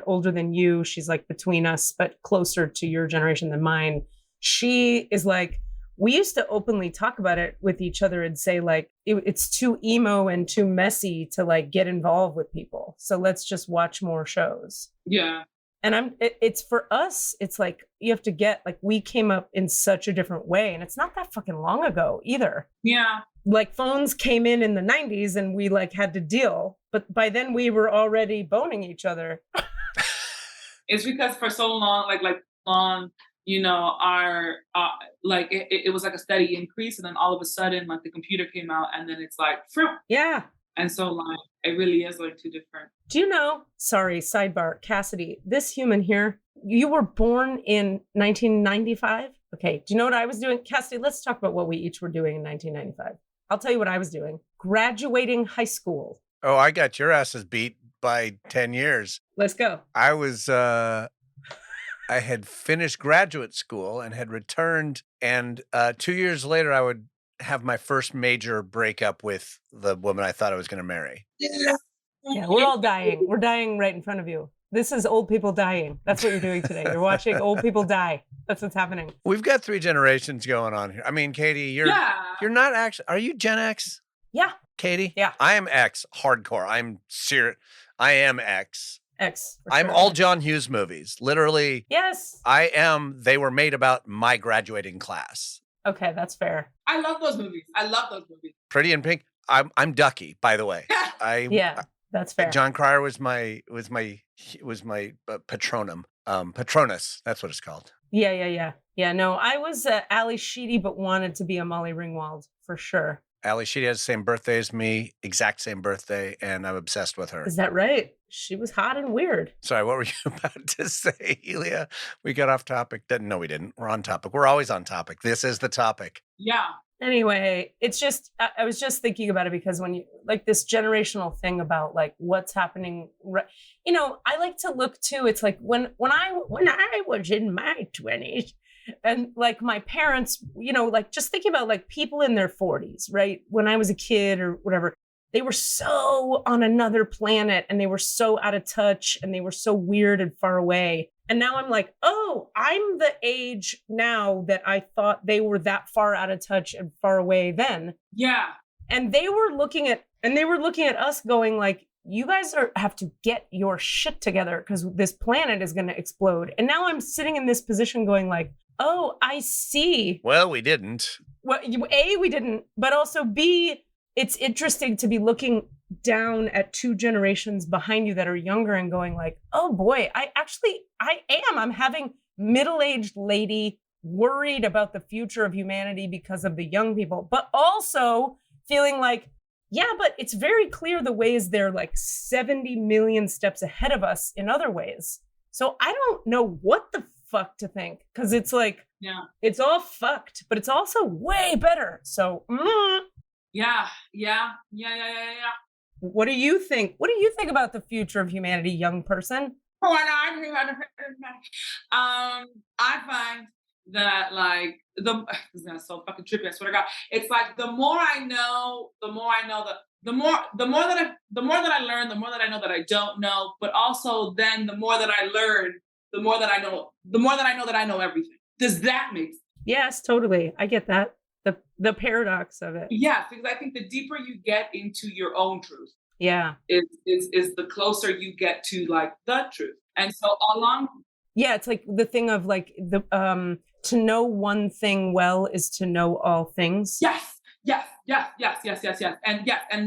older than you, she's like between us, but closer to your generation than mine. She is like, we used to openly talk about it with each other and say like, it's too emo and too messy to like get involved with people. So let's just watch more shows. Yeah. And it's for us, it's like, you have to get, like, we came up in such a different way. And it's not that fucking long ago either. Yeah. Like phones came in the 90s and we like had to deal. But by then we were already boning each other. It's because for so long, long, you know, our, like, it was like a steady increase. And then all of a sudden, like the computer came out and then it's like, fruit. Yeah. And so like, it really is like two different. Do you know, sorry, sidebar, Cassidy, this human here, you were born in 1995? Okay, do you know what I was doing? Cassidy, let's talk about what we each were doing in 1995. I'll tell you what I was doing. Graduating high school. Oh, I got your asses beat by 10 years. Let's go. I was, I had finished graduate school and had returned. And 2 years later, I would have my first major breakup with the woman I thought I was going to marry. Yeah, we're all dying. We're dying right in front of you. This is old people dying. That's what you're doing today. You're watching old people die. That's what's happening. We've got 3 generations going on here. I mean, Katie, you're not actually, are you Gen X? Yeah. Katie? Yeah. I am X hardcore. I'm serious. I am X. X. I'm all John Hughes movies. Literally. Yes. They were made about my graduating class. Okay, that's fair. I love those movies. Pretty in Pink. I'm Ducky, by the way. Yeah, that's fair. John Cryer was my patronum. Patronus. That's what it's called. Yeah, no, I was Ali Sheedy, but wanted to be a Molly Ringwald for sure. Ali Sheedy has the same birthday as me, exact same birthday, and I'm obsessed with her. Is that right? She was hot and weird. Sorry, what were you about to say, Ilia? We got off topic. No, we didn't. We're on topic. We're always on topic. This is the topic. Yeah. Anyway, it's just, I was just thinking about it because when you, like this generational thing about like what's happening, you know, I like to look too. It's like when I was in my 20s and like my parents, you know, like just thinking about like people in their 40s, right? When I was a kid or whatever, they were so on another planet and they were so out of touch and they were so weird and far away. And now I'm like, oh, I'm the age now that I thought they were that far out of touch and far away then. Yeah. And they were looking at us going like, you guys have to get your shit together because this planet is going to explode. And now I'm sitting in this position going like, oh, I see. Well, we didn't. Well, A, we didn't, but also B, it's interesting to be looking down at 2 generations behind you that are younger and going like, oh boy, I'm having middle-aged lady worried about the future of humanity because of the young people, but also feeling like, yeah, but it's very clear the ways they're like 70 million steps ahead of us in other ways. So I don't know what the fuck to think because it's like, yeah, it's all fucked, but it's also way better. So, Yeah. What do you think? What do you think about the future of humanity, young person? I find that like this is so fucking trippy. I swear to God, it's like the more I know that the more that I learn, the more that I know that I don't know, but also then the more that I learn, the more that I know that I know everything. Does that make sense? Yes, totally. I get that. The paradox of it. Yeah, because I think the deeper you get into your own truth, yeah, is the closer you get to like the truth. And so along. Yeah, it's like the thing of like the to know one thing well is to know all things. Yes. And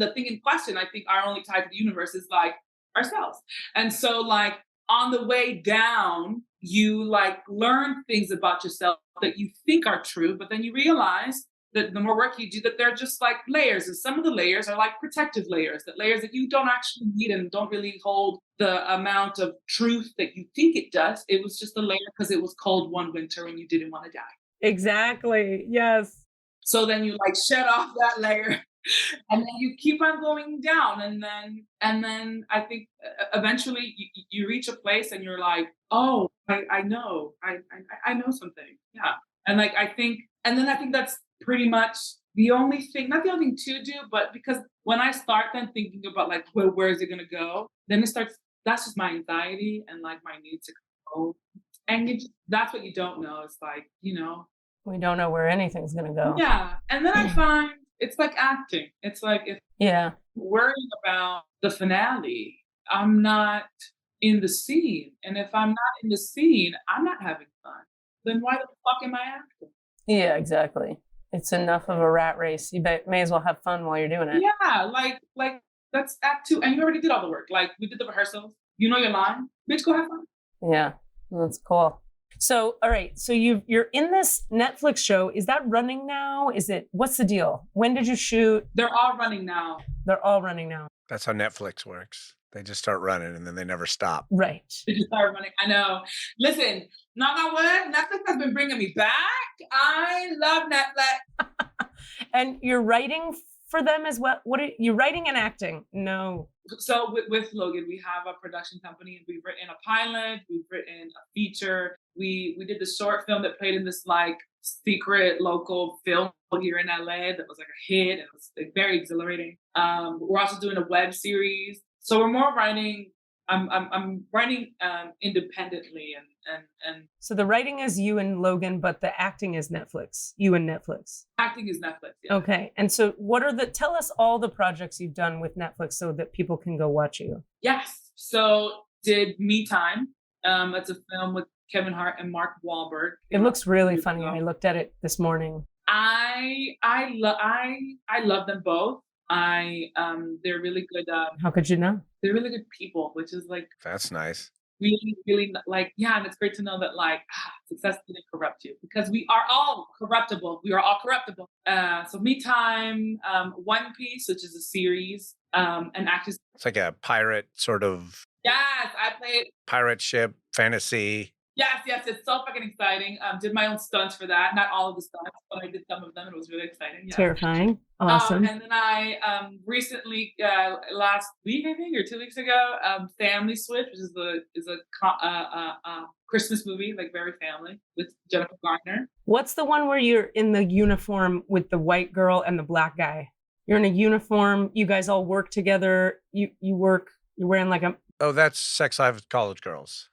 the thing in question, I think our only tie to the universe is like ourselves. And so like on the way down, you like learn things about yourself that you think are true, but then you realize that the more work you do, that they're just like layers. And some of the layers are like protective layers, layers that you don't actually need and don't really hold the amount of truth that you think it does. It was just a layer because it was cold one winter and you didn't want to die. Exactly. Yes. So then you like shed off that layer And then you keep on going down, and then I think eventually you reach a place and you're like, oh, I know, I know something, yeah. And like I think that's pretty much the only thing, not the only thing to do, but because when I start then thinking about like where is it gonna go, then it starts. That's just my anxiety and like my need to control, and that's what you don't know. It's like, we don't know where anything's gonna go. yeah. And then I find it's like acting. It's like if Yeah. worrying about the finale, I'm not in the scene. And if I'm not in the scene, I'm not having fun. Then why the fuck am I acting? Yeah, exactly. It's enough of a rat race. You may as well have fun while you're doing it. Yeah, like that's act 2. And you already did all the work. Like we did the rehearsals. You know your line. Bitch, go have fun. Yeah, that's cool. So, all right. So you're in this Netflix show. Is that running now? What's the deal? When did you shoot? They're all running now. They're all running now. That's how Netflix works. They just start running and then they never stop. Right. They just start running. I know. Listen, knock on wood, Netflix has been bringing me back. I love Netflix. And you're writing for them as well? What are you writing and acting? No. So with Logan, we have a production company, and we've written a pilot, we've written a feature. We did the short film that played in this like secret local film here in LA that was like a hit. It was like, very exhilarating. We're also doing a web series. So we're more writing. I'm writing independently and So the writing is you and Logan, but the acting is Netflix. You and Netflix. acting is Netflix. Yeah. Okay. And so tell us all the projects you've done with Netflix so that people can go watch you. Yes. So did Me Time. That's a film with Kevin Hart and Mark Wahlberg. It looks really funny. I looked at it this morning. I love them both. They're really good. How could you know? They're really good people, which is like That's nice. really, really like, yeah. And it's great to know that like success didn't corrupt you, because we are all corruptible. We are all corruptible. So Me Time, One Piece, which is a series, and actually, It's like a pirate sort of yes, I played. pirate ship fantasy. Yes, it's so fucking exciting. Did my own stunts for that. Not all of the stunts, but I did some of them. It was really exciting. Yeah. Terrifying. Awesome. And then I recently, last week I think, or 2 weeks ago, Family Switch, which is a Christmas movie, like very family, with Jennifer Garner. What's the one where you're in the uniform with the white girl and the black guy? You're in a uniform. You guys all work together. You're wearing like a. Oh, that's Sex Life with College Girls.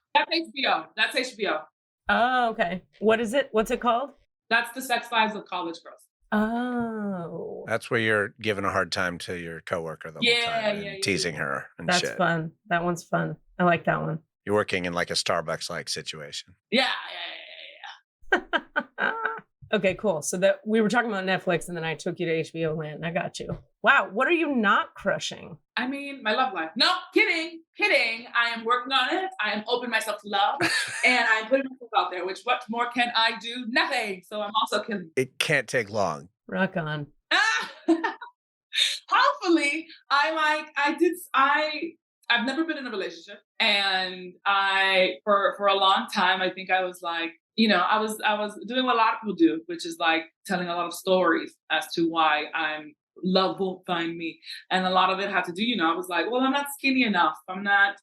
That's HBO. Oh, okay. What is it? What's it called? That's the Sex Lives of College Girls. Oh. That's where you're giving a hard time to your coworker the whole time and teasing her and That's shit. fun. That one's fun. I like that one. You're working in like a Starbucks-like situation. Yeah. Okay, cool. So that we were talking about Netflix and then I took you to HBO land. I got you. Wow. What are you not crushing? I mean, my love life. No, kidding. I am working on it. I am opening myself to love, and I'm putting myself out there, which what more can I do? Nothing. So I'm also killing. It can't take long. Rock on. Hopefully, I've never been in a relationship, and for a long time, I think I was like, I was doing what a lot of people do, which is like telling a lot of stories as to why love won't find me. And a lot of it had to do, I was like, well, I'm not skinny enough. I'm not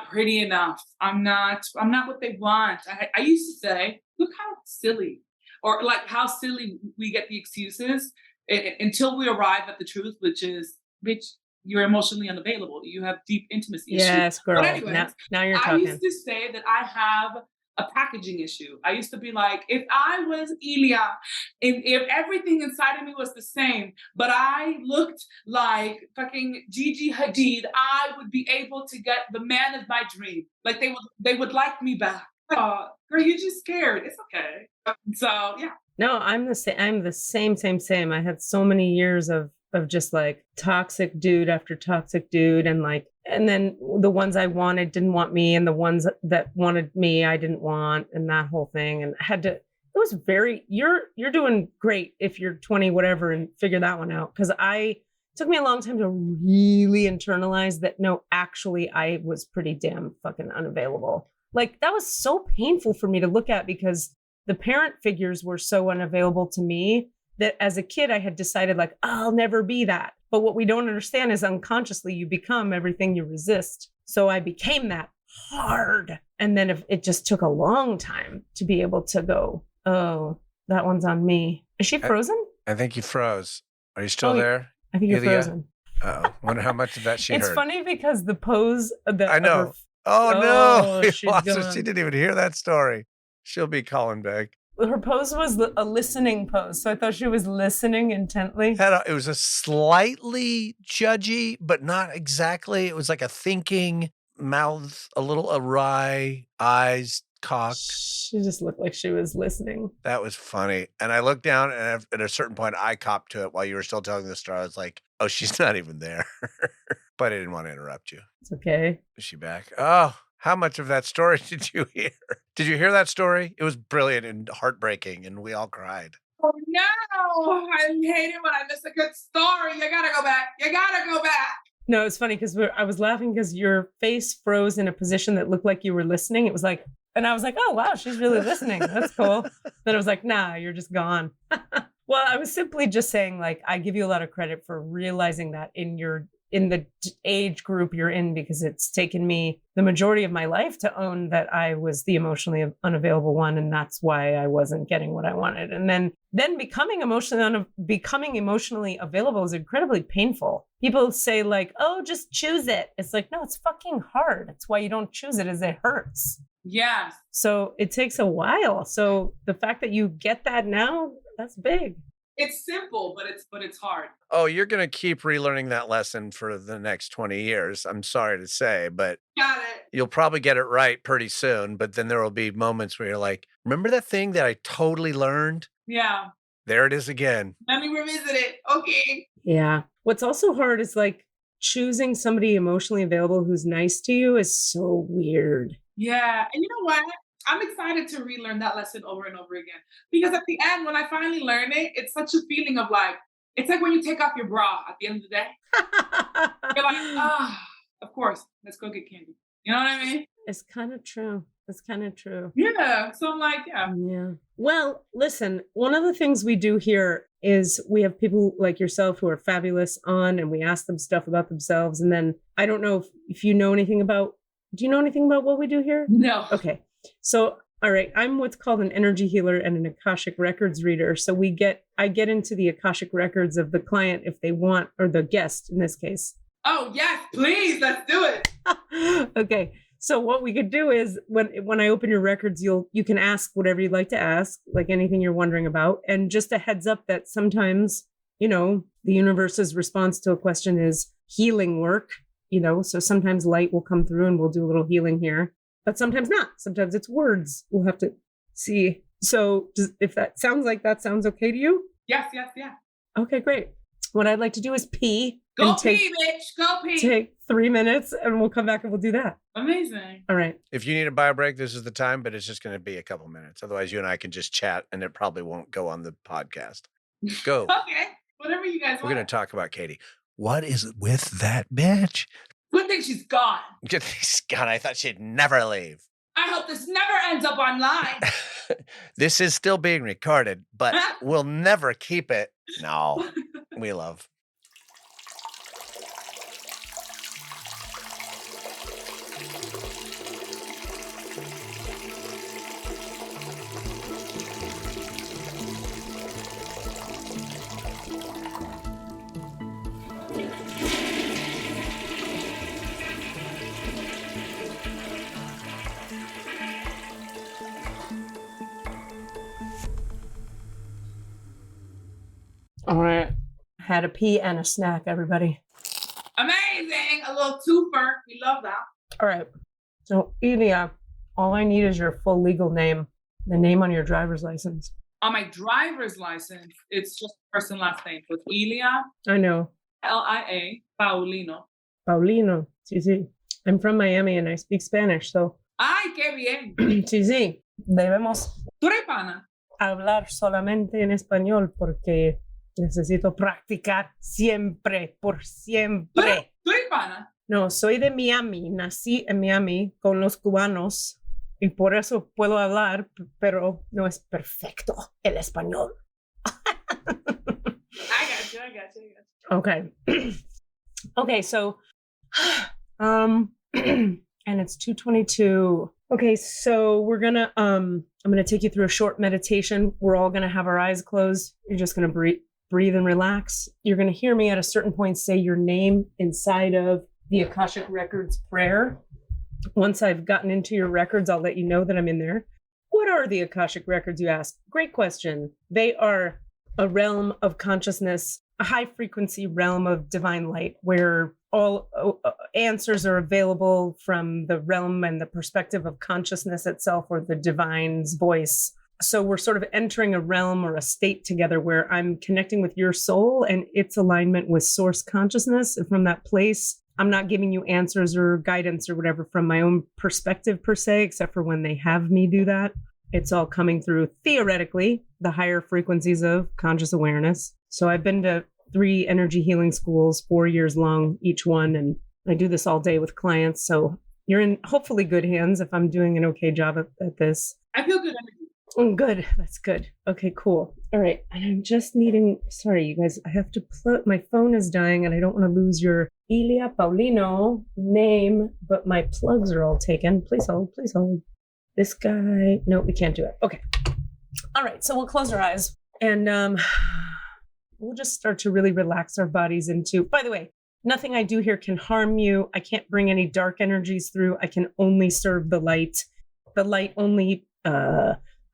pretty enough. I'm not what they want. I used to say, look how silly, or like how silly we get the excuses until we arrive at the truth, which is, bitch, you're emotionally unavailable. You have deep intimacy issues. Yes, girl. But anyways, now you're talking. I used to say that I have a packaging issue. I used to be like, if I was Ilia, and if everything inside of me was the same, but I looked like fucking Gigi Hadid, I would be able to get the man of my dream. Like they would like me back. Girl, you're just scared. It's okay. So yeah. No, I'm the same. I'm the same. I had so many years of just like toxic dude after toxic dude, and then the ones I wanted didn't want me, and the ones that wanted me I didn't want, and that whole thing. And it was very, you're doing great if you're 20 whatever and figure that one out, because it took me a long time to really internalize that. No, actually I was pretty damn fucking unavailable. Like that was so painful for me to look at, because the parent figures were so unavailable to me that as a kid, I had decided like, I'll never be that. But what we don't understand is unconsciously you become everything you resist. So I became that hard. And then it just took a long time to be able to go, oh, that one's on me. Is she frozen? I think you froze. Are you still there? I think you're Ilia? frozen. Uh-oh. Wonder how much of that she It's heard. funny because the pose that I know. Oh, Oh, no. she's gone. She didn't even hear that story. She'll be calling back. her pose was a listening pose. So I thought she was listening intently. It was a slightly judgy, but not exactly. It was like a thinking mouth, a little awry, eyes cocked. She just looked like she was listening. That was funny. And I looked down, and at a certain point, I copped to it while you were still telling the story. I was like, oh, she's not even there. But I didn't want to interrupt you. It's okay. Is she back? Oh, how much of that story did you hear? Did you hear that story? It was brilliant and heartbreaking, and we all cried. Oh, no. I hate it when I miss a good story. You gotta go back. You gotta go back. No, it's funny because I was laughing because your face froze in a position that looked like you were listening. It was like, and I was like, oh, wow, she's really listening. That's cool. Then I was like, nah, you're just gone. Well, I was simply just saying, like, I give you a lot of credit for realizing that in the age group you're in, because it's taken me the majority of my life to own that I was the emotionally unavailable one. And that's why I wasn't getting what I wanted. And then becoming emotionally available is incredibly painful. People say like, oh, just choose it. It's like, no, it's fucking hard. It's why you don't choose it, is it hurts. Yes. So it takes a while. So the fact that you get that now, that's big. It's simple, but it's hard. Oh, you're going to keep relearning that lesson for the next 20 years. I'm sorry to say, but Got it. you'll probably get it right pretty soon. But then there will be moments where you're like, remember that thing that I totally learned? Yeah. There it is again. Let me revisit it. Okay. Yeah. What's also hard is like choosing somebody emotionally available who's nice to you is so weird. Yeah. And you know what? I'm excited to relearn that lesson over and over again. Because at the end, when I finally learn it, it's such a feeling of like, it's like when you take off your bra at the end of the day. You're like, of course, let's go get candy. You know what I mean? It's kind of true. It's kind of true. Yeah. So I'm like, yeah. Yeah. Well, listen, one of the things we do here is we have people like yourself who are fabulous on, and we ask them stuff about themselves. And then I don't know if you know anything about, do you know anything about what we do here? No. Okay. So, all right, I'm what's called an energy healer and an Akashic Records reader. So I get into the Akashic Records of the client if they want, or the guest in this case. Oh, yes, please, let's do it. Okay. So what we could do is when I open your records, you can ask whatever you'd like to ask, like anything you're wondering about. And just a heads up that sometimes, the universe's response to a question is healing work, so sometimes light will come through and we'll do a little healing here. But sometimes not. Sometimes it's words. We'll have to see. So if that sounds okay to you? Yes, yes, yeah. Okay, great. What I'd like to do is pee. Go pee, bitch. Go pee. Take 3 minutes and we'll come back and we'll do that. Amazing. All right. If you need a bio break, this is the time, but it's just going to be a couple minutes. Otherwise, you and I can just chat and it probably won't go on the podcast. Go. Okay. Whatever you guys We're want. going to talk about Katie. What is with that bitch? Good thing she's gone. God, I thought she'd never leave. I hope this never ends up online. This is still being recorded, but we'll never keep it. No, we love. All right. Had a pee and a snack, everybody. Amazing. A little twofer. We love that. All right. So, Ilia, all I need is your full legal name, the name on your driver's license. On my driver's license, it's just first and last name. So it's Ilia, I know. Lia, Paulino. Paulino. Sí, sí. I'm from Miami and I speak Spanish, so. Ay, qué bien. Sí, sí. Debemos ¿Tú eres pana? hablar solamente en español porque necesito practicar siempre, por siempre. ¿Tú eres pana? No, soy de Miami. Nací en Miami con los cubanos y por eso puedo hablar, pero no es perfecto el español. I got you. Okay. Okay, so and it's 2:22. Okay, so we're gonna I'm gonna take you through a short meditation. We're all gonna have our eyes closed. You're just gonna breathe and relax. You're gonna hear me at a certain point say your name inside of the Akashic Records prayer. Once I've gotten into your records, I'll let you know that I'm in there. What are the Akashic Records, you ask? Great question. They are a realm of consciousness, a high frequency realm of divine light where all answers are available from the realm and the perspective of consciousness itself, or the divine's voice. So we're sort of entering a realm or a state together where I'm connecting with your soul and its alignment with source consciousness. And from that place, I'm not giving you answers or guidance or whatever from my own perspective per se, except for when they have me do that. It's all coming through, theoretically, the higher frequencies of conscious awareness. So I've been to 3 energy healing schools, 4 years long, each one. And I do this all day with clients. So you're in hopefully good hands if I'm doing an okay job at this. I feel good energy. Good. That's good. Okay, cool. All right. And I'm just needing, sorry, you guys, I have to my phone is dying and I don't want to lose your Ilia Paulino name, but my plugs are all taken. Please hold. This guy, no, we can't do it. Okay. All right. So we'll close our eyes and we'll just start to really relax our bodies into, by the way, nothing I do here can harm you. I can't bring any dark energies through. I can only serve the light. The light only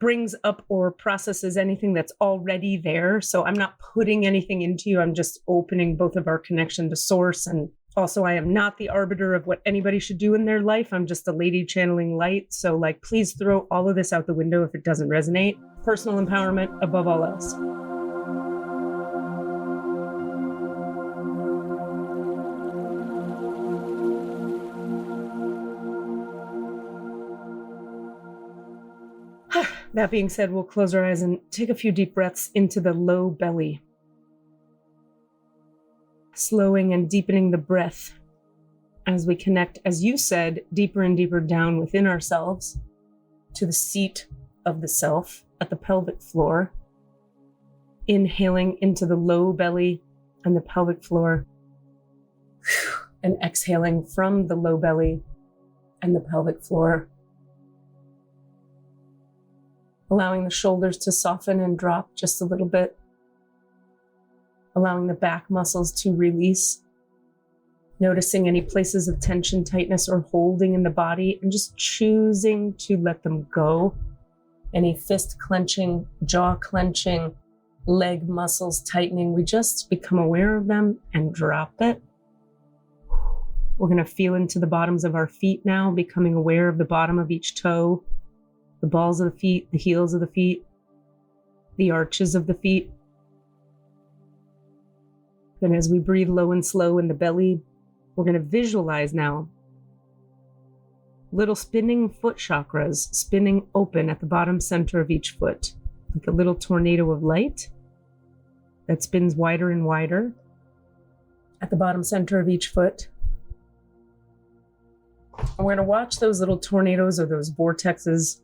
brings up or processes anything that's already there. So I'm not putting anything into you. I'm just opening both of our connection to source. And also, I am not the arbiter of what anybody should do in their life. I'm just a lady channeling light. So please throw all of this out the window if it doesn't resonate. Personal empowerment above all else. That being said, we'll close our eyes and take a few deep breaths into the low belly. Slowing and deepening the breath as we connect, as you said, deeper and deeper down within ourselves to the seat of the self at the pelvic floor. Inhaling into the low belly and the pelvic floor. And exhaling from the low belly and the pelvic floor. Allowing the shoulders to soften and drop just a little bit. Allowing the back muscles to release. Noticing any places of tension, tightness, or holding in the body, and just choosing to let them go. Any fist clenching, jaw clenching, leg muscles tightening, we just become aware of them and drop it. We're going to feel into the bottoms of our feet now, becoming aware of the bottom of each toe. The balls of the feet, the heels of the feet, the arches of the feet. And as we breathe low and slow in the belly, we're going to visualize now little spinning foot chakras spinning open at the bottom center of each foot, like a little tornado of light that spins wider and wider at the bottom center of each foot. And we're going to watch those little tornadoes or those vortexes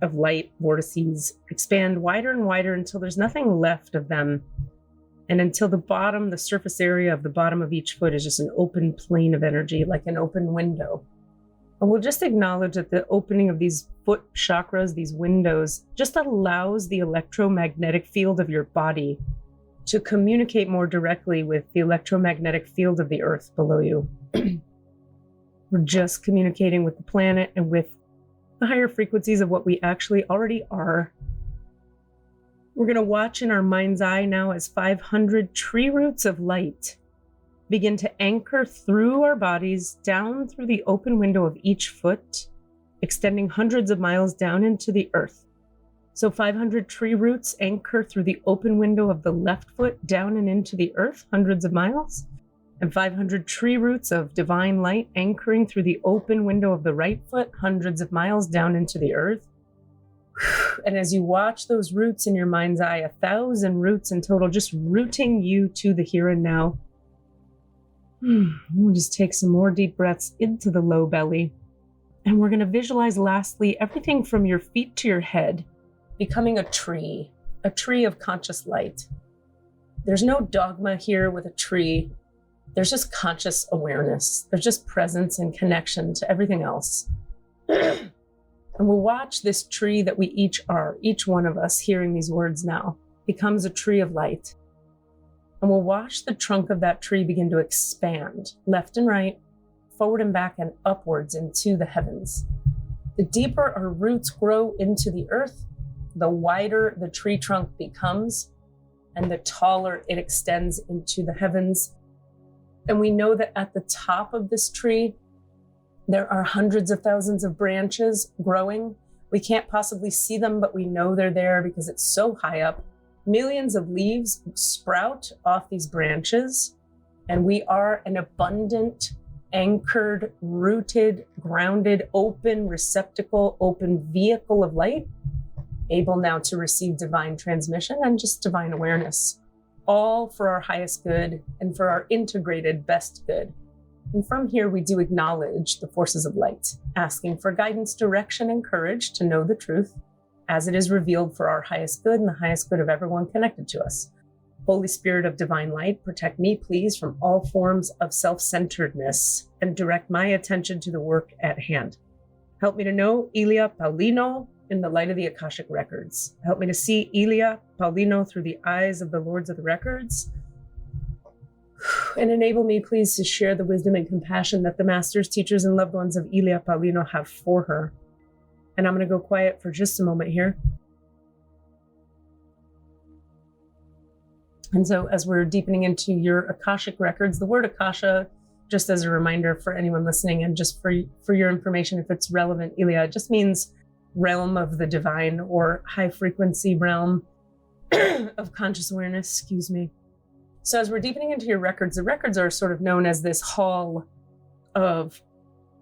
of light, vortices, expand wider and wider until there's nothing left of them. And until the surface area of the bottom of each foot is just an open plane of energy, like an open window. And we'll just acknowledge that the opening of these foot chakras, these windows, just allows the electromagnetic field of your body to communicate more directly with the electromagnetic field of the earth below you. We're just communicating with the planet and with the higher frequencies of what we actually already are. We're going to watch in our mind's eye now as 500 tree roots of light begin to anchor through our bodies, down through the open window of each foot, extending hundreds of miles down into the earth. So 500 tree roots anchor through the open window of the left foot, down and into the earth, hundreds of miles. And 500 tree roots of divine light anchoring through the open window of the right foot, hundreds of miles down into the earth. And as you watch those roots in your mind's eye, 1,000 roots in total, just rooting you to the here and now. We'll just take some more deep breaths into the low belly. And we're going to visualize lastly, everything from your feet to your head becoming a tree of conscious light. There's no dogma here with a tree. There's just conscious awareness. There's just presence and connection to everything else. And we'll watch this tree that we each are, each one of us hearing these words now, becomes a tree of light. And we'll watch the trunk of that tree begin to expand left and right, forward and back, and upwards into the heavens. The deeper our roots grow into the earth, the wider the tree trunk becomes, and the taller it extends into the heavens. And we know that at the top of this tree, there are hundreds of thousands of branches growing. We can't possibly see them, but we know they're there because it's so high up. Millions of leaves sprout off these branches, and we are an abundant, anchored, rooted, grounded, open receptacle, open vehicle of light, able now to receive divine transmission and just divine awareness, all for our highest good and for our integrated best good. And from here, we do acknowledge the forces of light, asking for guidance, direction, and courage to know the truth as it is revealed for our highest good and the highest good of everyone connected to us. Holy Spirit of divine light, protect me, please, from all forms of self-centeredness and direct my attention to the work at hand. Help me to know Ilia, Paulino in the light of the Akashic Records. Help me to see Ilia, Paulino through the eyes of the Lords of the Records. And enable me, please, to share the wisdom and compassion that the masters, teachers, and loved ones of Ilia Paulino have for her. And I'm going to go quiet for just a moment here. And so as we're deepening into your Akashic Records, the word Akasha, just as a reminder for anyone listening and just for your information, if it's relevant, Ilia, it just means realm of the divine or high frequency realm of conscious awareness, excuse me. So as we're deepening into your records, the records are sort of known as this hall of,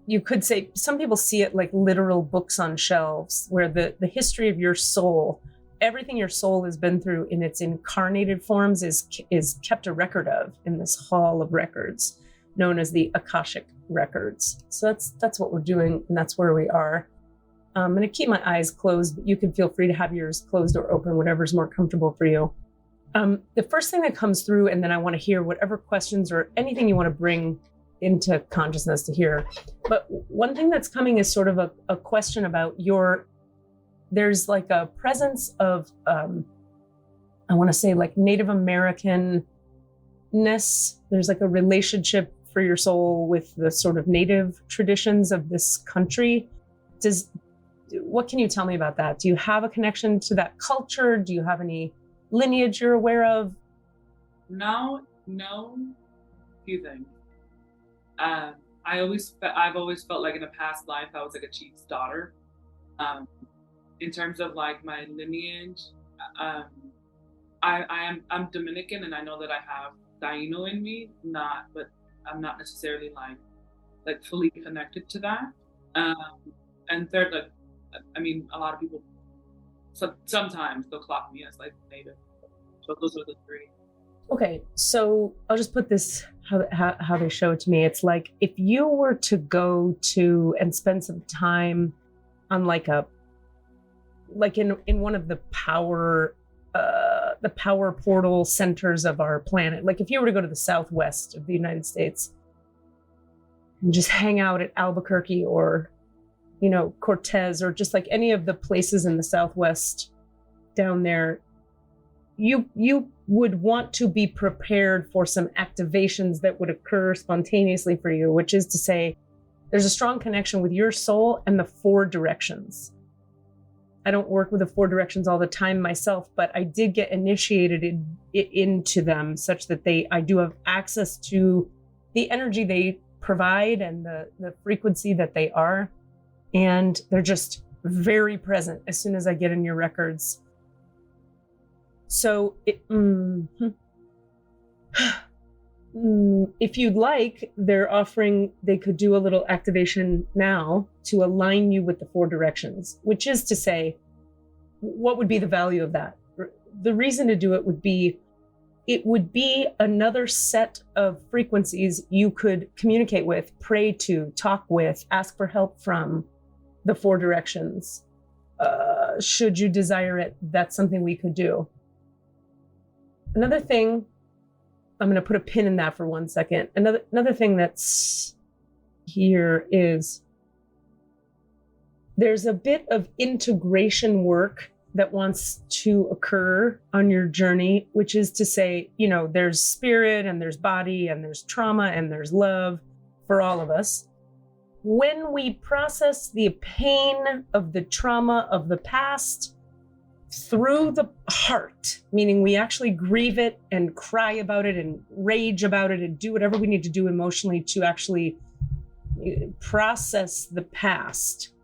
you could say, some people see it like literal books on shelves, where the history of your soul, everything your soul has been through in its incarnated forms is kept a record of in this hall of records, known as the Akashic Records. So that's what we're doing, and that's where we are. I'm going to keep my eyes closed, but you can feel free to have yours closed or open, whatever's more comfortable for you. The first thing that comes through, and then I want to hear whatever questions or anything you want to bring into consciousness to hear. But one thing that's coming is sort of a question about there's like a presence of, I want to say like Native American-ness. There's like a relationship for your soul with the sort of native traditions of this country. What can you tell me about that? Do you have a connection to that culture? Do you have any lineage you're aware of? No, few things. I've always felt like in a past life I was like a chief's daughter. In terms of like my lineage, I'm Dominican, and I know that I have Taino in me, but I'm not necessarily like fully connected to that. And third, like, I mean, a lot of people sometimes they'll clock me as like native. So those are the three. Okay, so I'll just put this how they show it to me. It's like if you were to go to and spend some time on like in one of the power portal centers of our planet. Like if you were to go to the southwest of the United States and just hang out at Albuquerque or, Cortez, or just like any of the places in the southwest down there, you would want to be prepared for some activations that would occur spontaneously for you, which is to say there's a strong connection with your soul and the four directions. I don't work with the four directions all the time myself, but I did get initiated into them such that I do have access to the energy they provide and the frequency that they are. And they're just very present as soon as I get in your records. So if you'd like, they're offering, they could do a little activation now to align you with the four directions, which is to say, what would be the value of that? The reason to do it would be another set of frequencies you could communicate with, pray to, talk with, ask for help from the four directions. Should you desire it, that's something we could do. Another thing I'm going to put a pin in that for 1 second. Another thing that's here is there's a bit of integration work that wants to occur on your journey, which is to say, there's spirit and there's body and there's trauma and there's love for all of us. When we process the pain of the trauma of the past through the heart, meaning we actually grieve it and cry about it and rage about it and do whatever we need to do emotionally to actually process the past.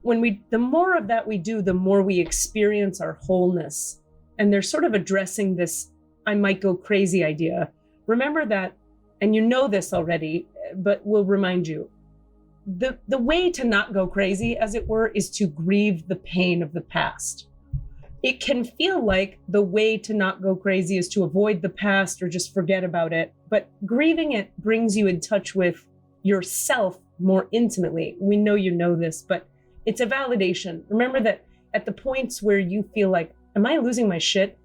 The more of that we do, the more we experience our wholeness. And they're sort of addressing this I might go crazy idea. Remember that, and you know this already, but we'll remind you. The way to not go crazy, as it were, is to grieve the pain of the past. It can feel like the way to not go crazy is to avoid the past or just forget about it. But grieving it brings you in touch with yourself more intimately. We know you know this, but it's a validation. Remember that at the points where you feel like, am I losing my shit?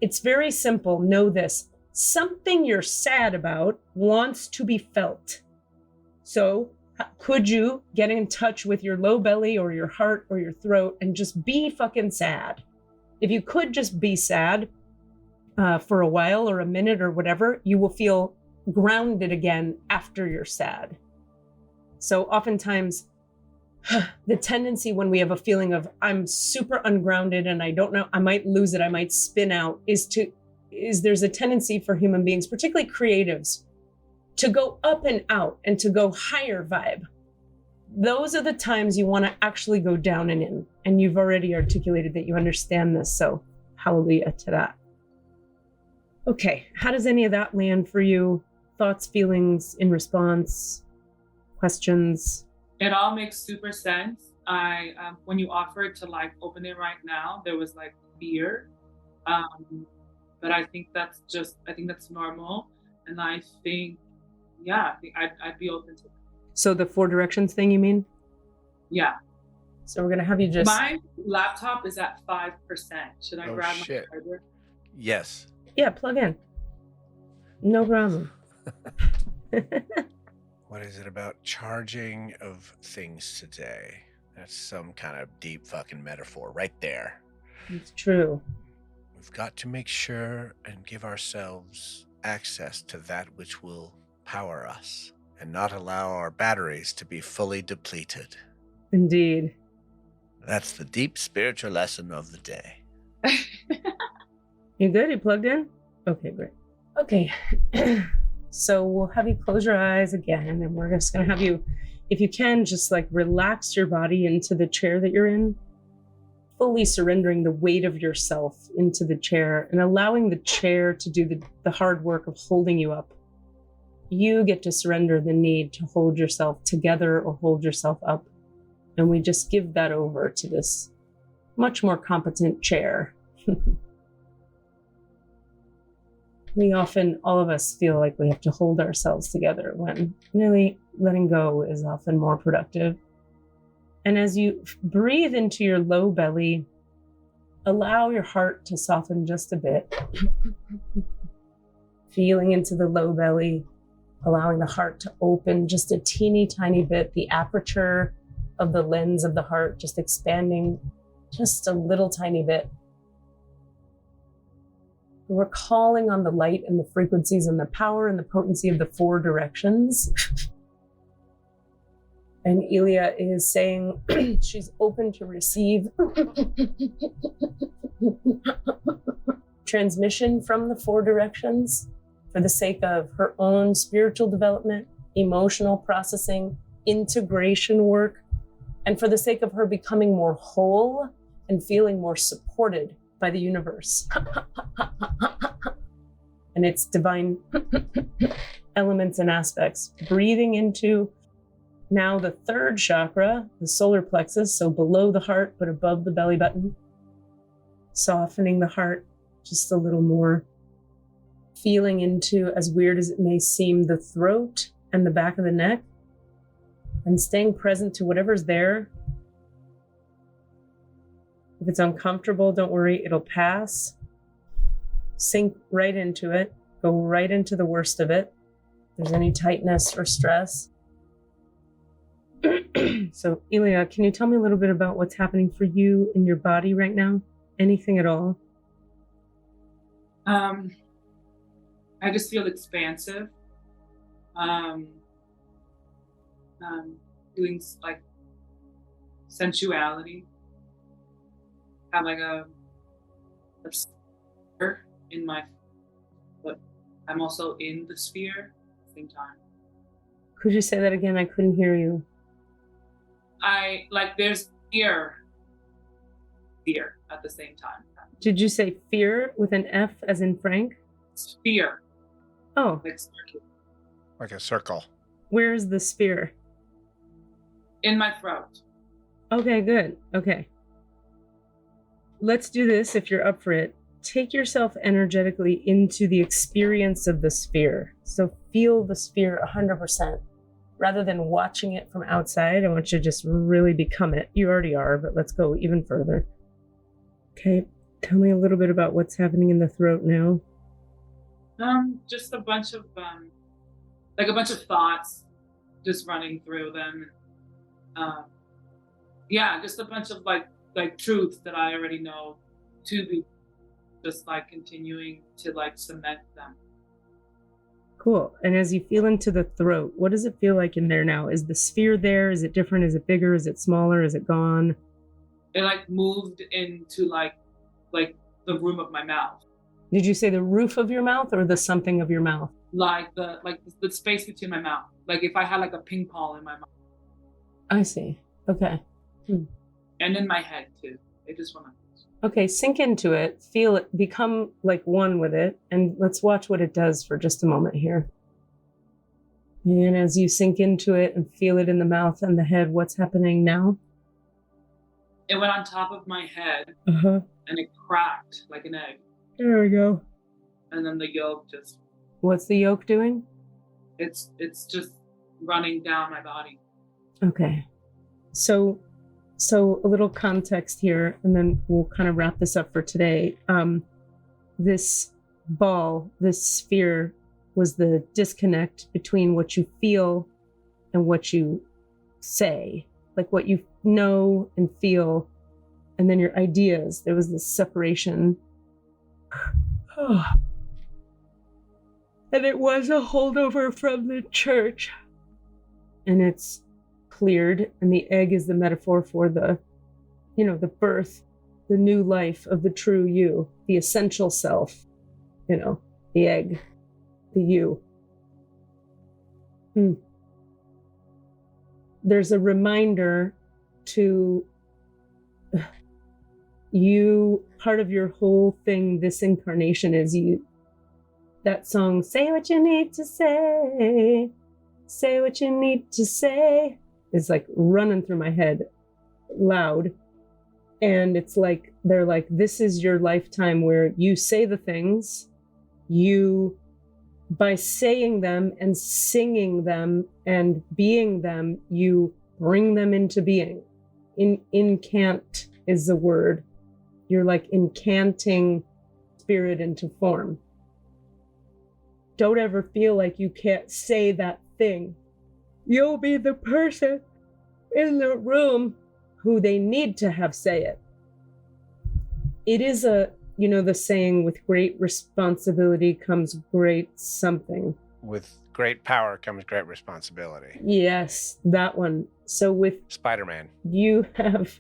It's very simple. Know this. Something you're sad about wants to be felt. So could you get in touch with your low belly or your heart or your throat and just be fucking sad? If you could just be sad for a while or a minute or whatever, you will feel grounded again after you're sad. So oftentimes, the tendency when we have a feeling of I'm super ungrounded and I don't know, I might lose it, I might spin out, is there's a tendency for human beings, particularly creatives, to go up and out and to go higher vibe. Those are the times you want to actually go down and in. And you've already articulated that you understand this. So hallelujah to that. Okay. How does any of that land for you? Thoughts, feelings in response, questions? It all makes super sense. When you offered to open it right now, there was fear. But I think that's normal. And I think, I'd be open to it. So the 4 directions thing, you mean? Yeah. So we're going to have you just... My laptop is at 5%. Should I grab my charger? Yes. Yeah, plug in. No problem. What is it about charging of things today? That's some kind of deep fucking metaphor right there. It's true. We've got to make sure and give ourselves access to that which will power us and not allow our batteries to be fully depleted. Indeed. That's the deep spiritual lesson of the day. You good? You plugged in? Okay, great. Okay. So we'll have you close your eyes again, and we're just going to have you, if you can, just relax your body into the chair that you're in, fully surrendering the weight of yourself into the chair and allowing the chair to do the hard work of holding you up. You get to surrender the need to hold yourself together or hold yourself up. And we just give that over to this much more competent chair. We often, all of us, feel like we have to hold ourselves together when really letting go is often more productive. And as you breathe into your low belly, allow your heart to soften just a bit. Feeling into the low belly, allowing the heart to open just a teeny tiny bit, the aperture of the lens of the heart just expanding just a little tiny bit. We're calling on the light and the frequencies and the power and the potency of the 4 directions. And Ilia is saying she's open to receive transmission from the 4 directions for the sake of her own spiritual development, emotional processing, integration work, and for the sake of her becoming more whole and feeling more supported by the universe. And its divine elements and aspects. Breathing into now the 3rd chakra, the solar plexus, so below the heart but above the belly button. Softening the heart just a little more. Feeling into, as weird as it may seem, the throat and the back of the neck. And staying present to whatever's there. If it's uncomfortable, don't worry, it'll pass. Sink right into it. go right into the worst of it. If there's any tightness or stress. So, Ilia, can you tell me a little bit about what's happening for you in your body right now? Anything at all? I just feel expansive. Doing like sensuality. Have like a sphere in my, but I'm also in the sphere at the same time. Could you say that again? I couldn't hear you. There's fear at the same time. Did you say fear with an F as in Frank? Sphere. Oh. Like a circle. Where is the sphere? In my throat. Okay, good. Okay. Let's do this if you're up for it. Take yourself energetically into the experience of the sphere. So feel the sphere 100%. Rather than watching it from outside, I want you to just really become it. You already are, but let's go even further. Okay, tell me a little bit about what's happening in the throat now. Just a bunch of thoughts just running through them. Just a bunch of like truths that I already know to be just like continuing to like cement them. Cool. And as you feel into the throat, what does it feel like in there now? Is the sphere there? Is it different? Is it bigger? Is it smaller? Is it gone? It like moved into like the room of my mouth. Did you say the roof of your mouth or the something of your mouth? Like the space between my mouth. Like if I had like a ping pong in my mouth. I see. Okay. And in my head too. It just went like this. Okay, sink into it, feel it, become like one with it, and let's watch what it does for just a moment here. And as you sink into it and feel it in the mouth and the head, what's happening now? It went on top of my head and it cracked like an egg. There we go. And then the yolk just... What's the yolk doing? It's just running down my body. Okay. So a little context here, and then we'll kind of wrap this up for today. This ball, this sphere, was the disconnect between what you feel and what you say, like what you know and feel, and then your ideas. There was this separation. And it was a holdover from the church. And it's cleared, and the egg is the metaphor for the birth, the new life of the true you, the essential self, the egg, the you. There's a reminder to you, part of your whole thing, this incarnation is you. That song, say what you need to say what you need to say, is like running through my head loud. And it's like, they're like, this is your lifetime where you say the things, you, by saying them and singing them and being them, you bring them into being. Incant is the word. You're like incanting spirit into form. Don't ever feel like you can't say that thing. You'll be the person in the room who they need to have say it. It is the saying, with great responsibility comes great something. With great power comes great responsibility. Yes, that one. So with Spider-Man, you have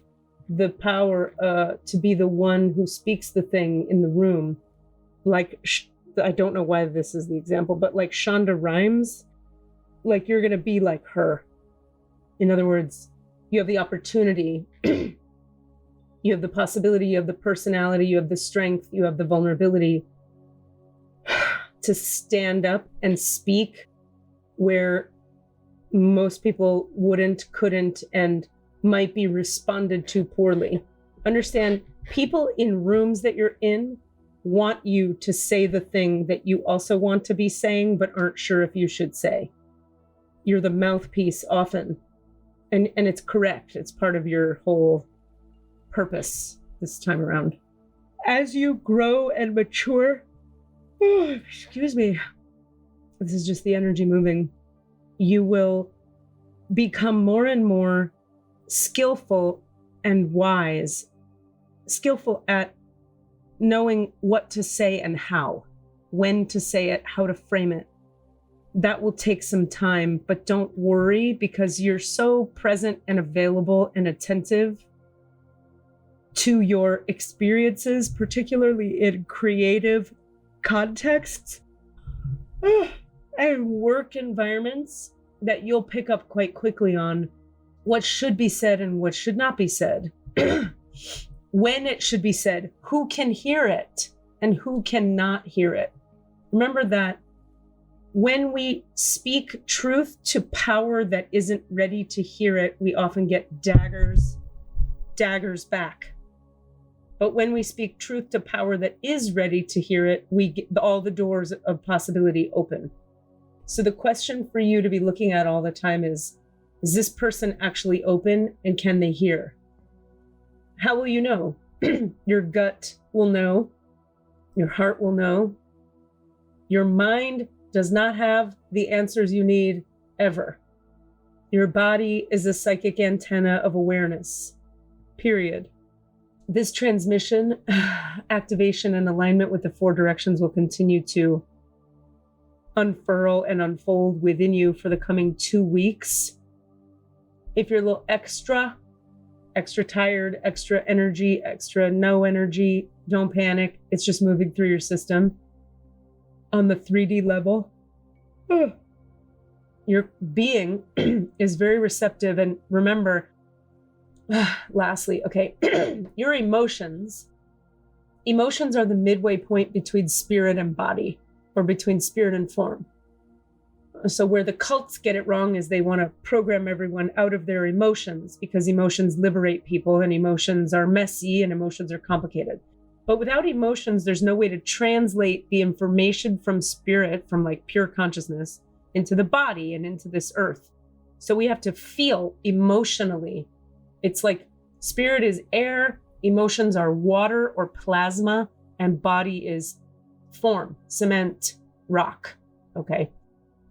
the power to be the one who speaks the thing in the room. Like, I don't know why this is the example, but like Shonda Rhimes, like you're going to be like her. In other words, you have the opportunity, you have the possibility, you have the personality, you have the strength, you have the vulnerability to stand up and speak where most people wouldn't, couldn't, and might be responded to poorly. Understand, people in rooms that you're in want you to say the thing that you also want to be saying, but aren't sure if you should say. You're the mouthpiece often. And it's correct. It's part of your whole purpose this time around. As you grow and mature, Excuse me. This is just the energy moving. You will become more and more skillful and wise, skillful at knowing what to say and how, when to say it, how to frame it. That will take some time, but don't worry because you're so present and available and attentive to your experiences, particularly in creative contexts and work environments, that you'll pick up quite quickly on what should be said and what should not be said. When it should be said, who can hear it and who cannot hear it. Remember that when we speak truth to power that isn't ready to hear it, we often get daggers back. But when we speak truth to power that is ready to hear it, we get all the doors of possibility open. So the question for you to be looking at all the time is this person actually open and can they hear? How will you know? Your gut will know. Your heart will know. Your mind does not have the answers you need ever. Your body is a psychic antenna of awareness, period. This transmission, activation, and alignment with the 4 directions will continue to unfurl and unfold within you for the coming 2 weeks. If you're a little extra tired, extra energy, extra no energy, don't panic. It's just moving through your system. On the 3D level, your being is very receptive. And remember, lastly, okay, your emotions are the midway point between spirit and body, or between spirit and form. So where the cults get it wrong is they want to program everyone out of their emotions because emotions liberate people and emotions are messy and emotions are complicated. But without emotions, there's no way to translate the information from spirit, from like pure consciousness, into the body and into this earth. So we have to feel emotionally. It's like spirit is air, emotions are water or plasma, and body is form, cement, rock. Okay.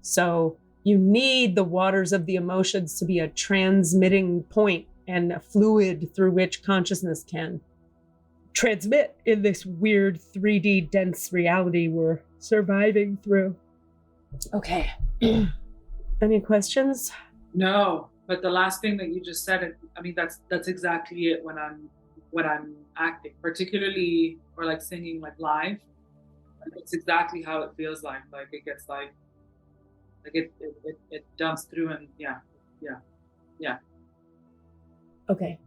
So you need the waters of the emotions to be a transmitting point and a fluid through which consciousness can transmit in this weird 3D dense reality we're surviving through. Okay. Any questions? No, but the last thing that you just said, I mean, that's exactly it when I'm acting, particularly or like singing like live. It's exactly how it feels like it gets like it dumps through and yeah. Okay.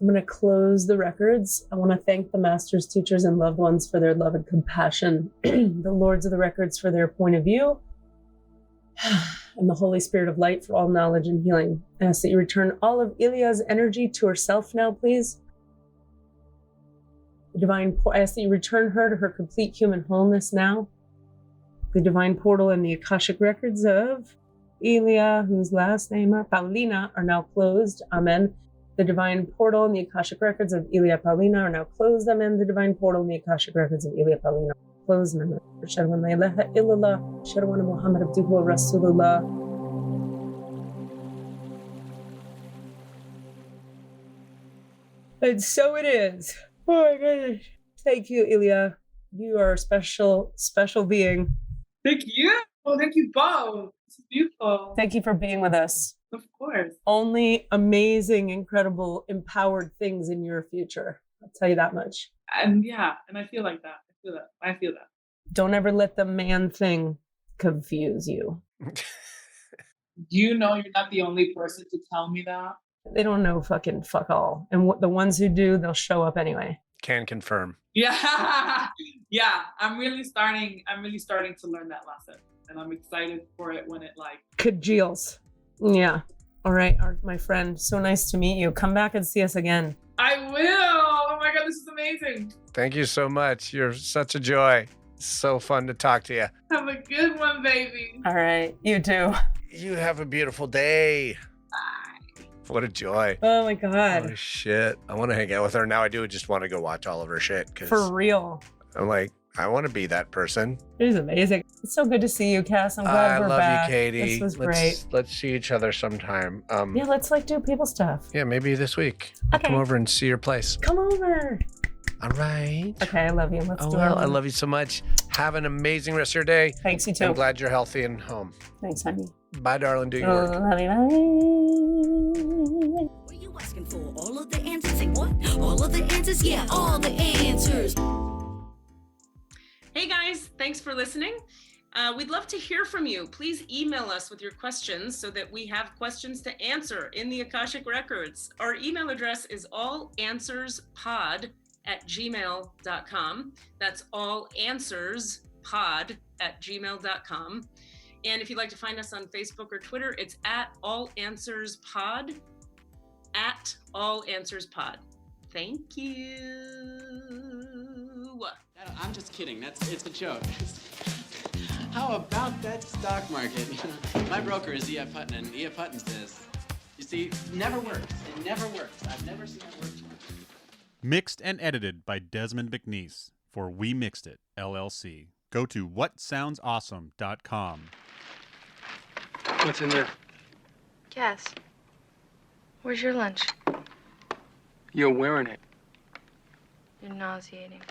I'm going to close the records. I want to thank the masters, teachers, and loved ones for their love and compassion, the lords of the records for their point of view, and the Holy Spirit of light for all knowledge and healing. I ask that you return all of Ilia's energy to herself now, please. I ask that you return her to her complete human wholeness now. The divine portal and the Akashic records of Ilia, whose last name are Paulina, are now closed. Amen. The divine portal and the Akashic records of Ilia Paulina are now closed. Amen. The divine portal and the Akashic records of Ilia Paulina are closed. Amen. Shadwan la ilaha illallah. Shadwan Muhammad abduhu wa rasulullah. And so it is. Oh my goodness. Thank you, Ilia. You are a special, special being. Thank you. Oh, thank you both. It's beautiful. Thank you for being with us. Of course. Only amazing, incredible, empowered things in your future. I'll tell you that much. And yeah, and I feel like that. I feel that. Don't ever let the man thing confuse you. You know you're not the only person to tell me that. They don't know fucking fuck all. And the ones who do, they'll show up anyway. Can confirm. Yeah. Yeah. I'm really starting to learn that lesson. And I'm excited for it when it like congeals. Yeah. All right, my friend. So nice to meet you. Come back and see us again. I will. Oh my God, this is amazing. Thank you so much. You're such a joy. It's so fun to talk to you. Have a good one, baby. All right. You too. You have a beautiful day. Bye. What a joy. Oh my God. Holy shit. I want to hang out with her. Now I do just want to go watch all of her shit. For real. I'm like, I want to be that person. It was amazing. It's so good to see you, Cass. I'm glad we're back. I love you, Katie. This was great. Let's see each other sometime. Yeah, let's like do people stuff. Yeah, maybe this week. I'll come over and see your place. Come over. All right. Okay, I love you. Let's do it. I love you so much. Have an amazing rest of your day. Thanks, you too. I'm glad you're healthy and home. Thanks, honey. Bye, darling. Do your work. Love you, bye. What are you asking for? All of the answers? Say what? All of the answers? Yeah, all the answers. Hey guys, thanks for listening. We'd love to hear from you. Please email us with your questions so that we have questions to answer in the Akashic Records. Our email address is allanswerspod@gmail.com. That's allanswerspod@gmail.com. And if you'd like to find us on Facebook or Twitter, it's @allanswerspod, @allanswerspod. Thank you. I'm just kidding. It's a joke. How about that stock market? My broker is E.F. Hutton, and E.F. Hutton says, you see, it never works. It never works. I've never seen it work. Mixed and edited by Desmond McNeese for We Mixed It, LLC. Go to whatsoundsawesome.com. What's in there? Cass, where's your lunch? You're wearing it. You're nauseating.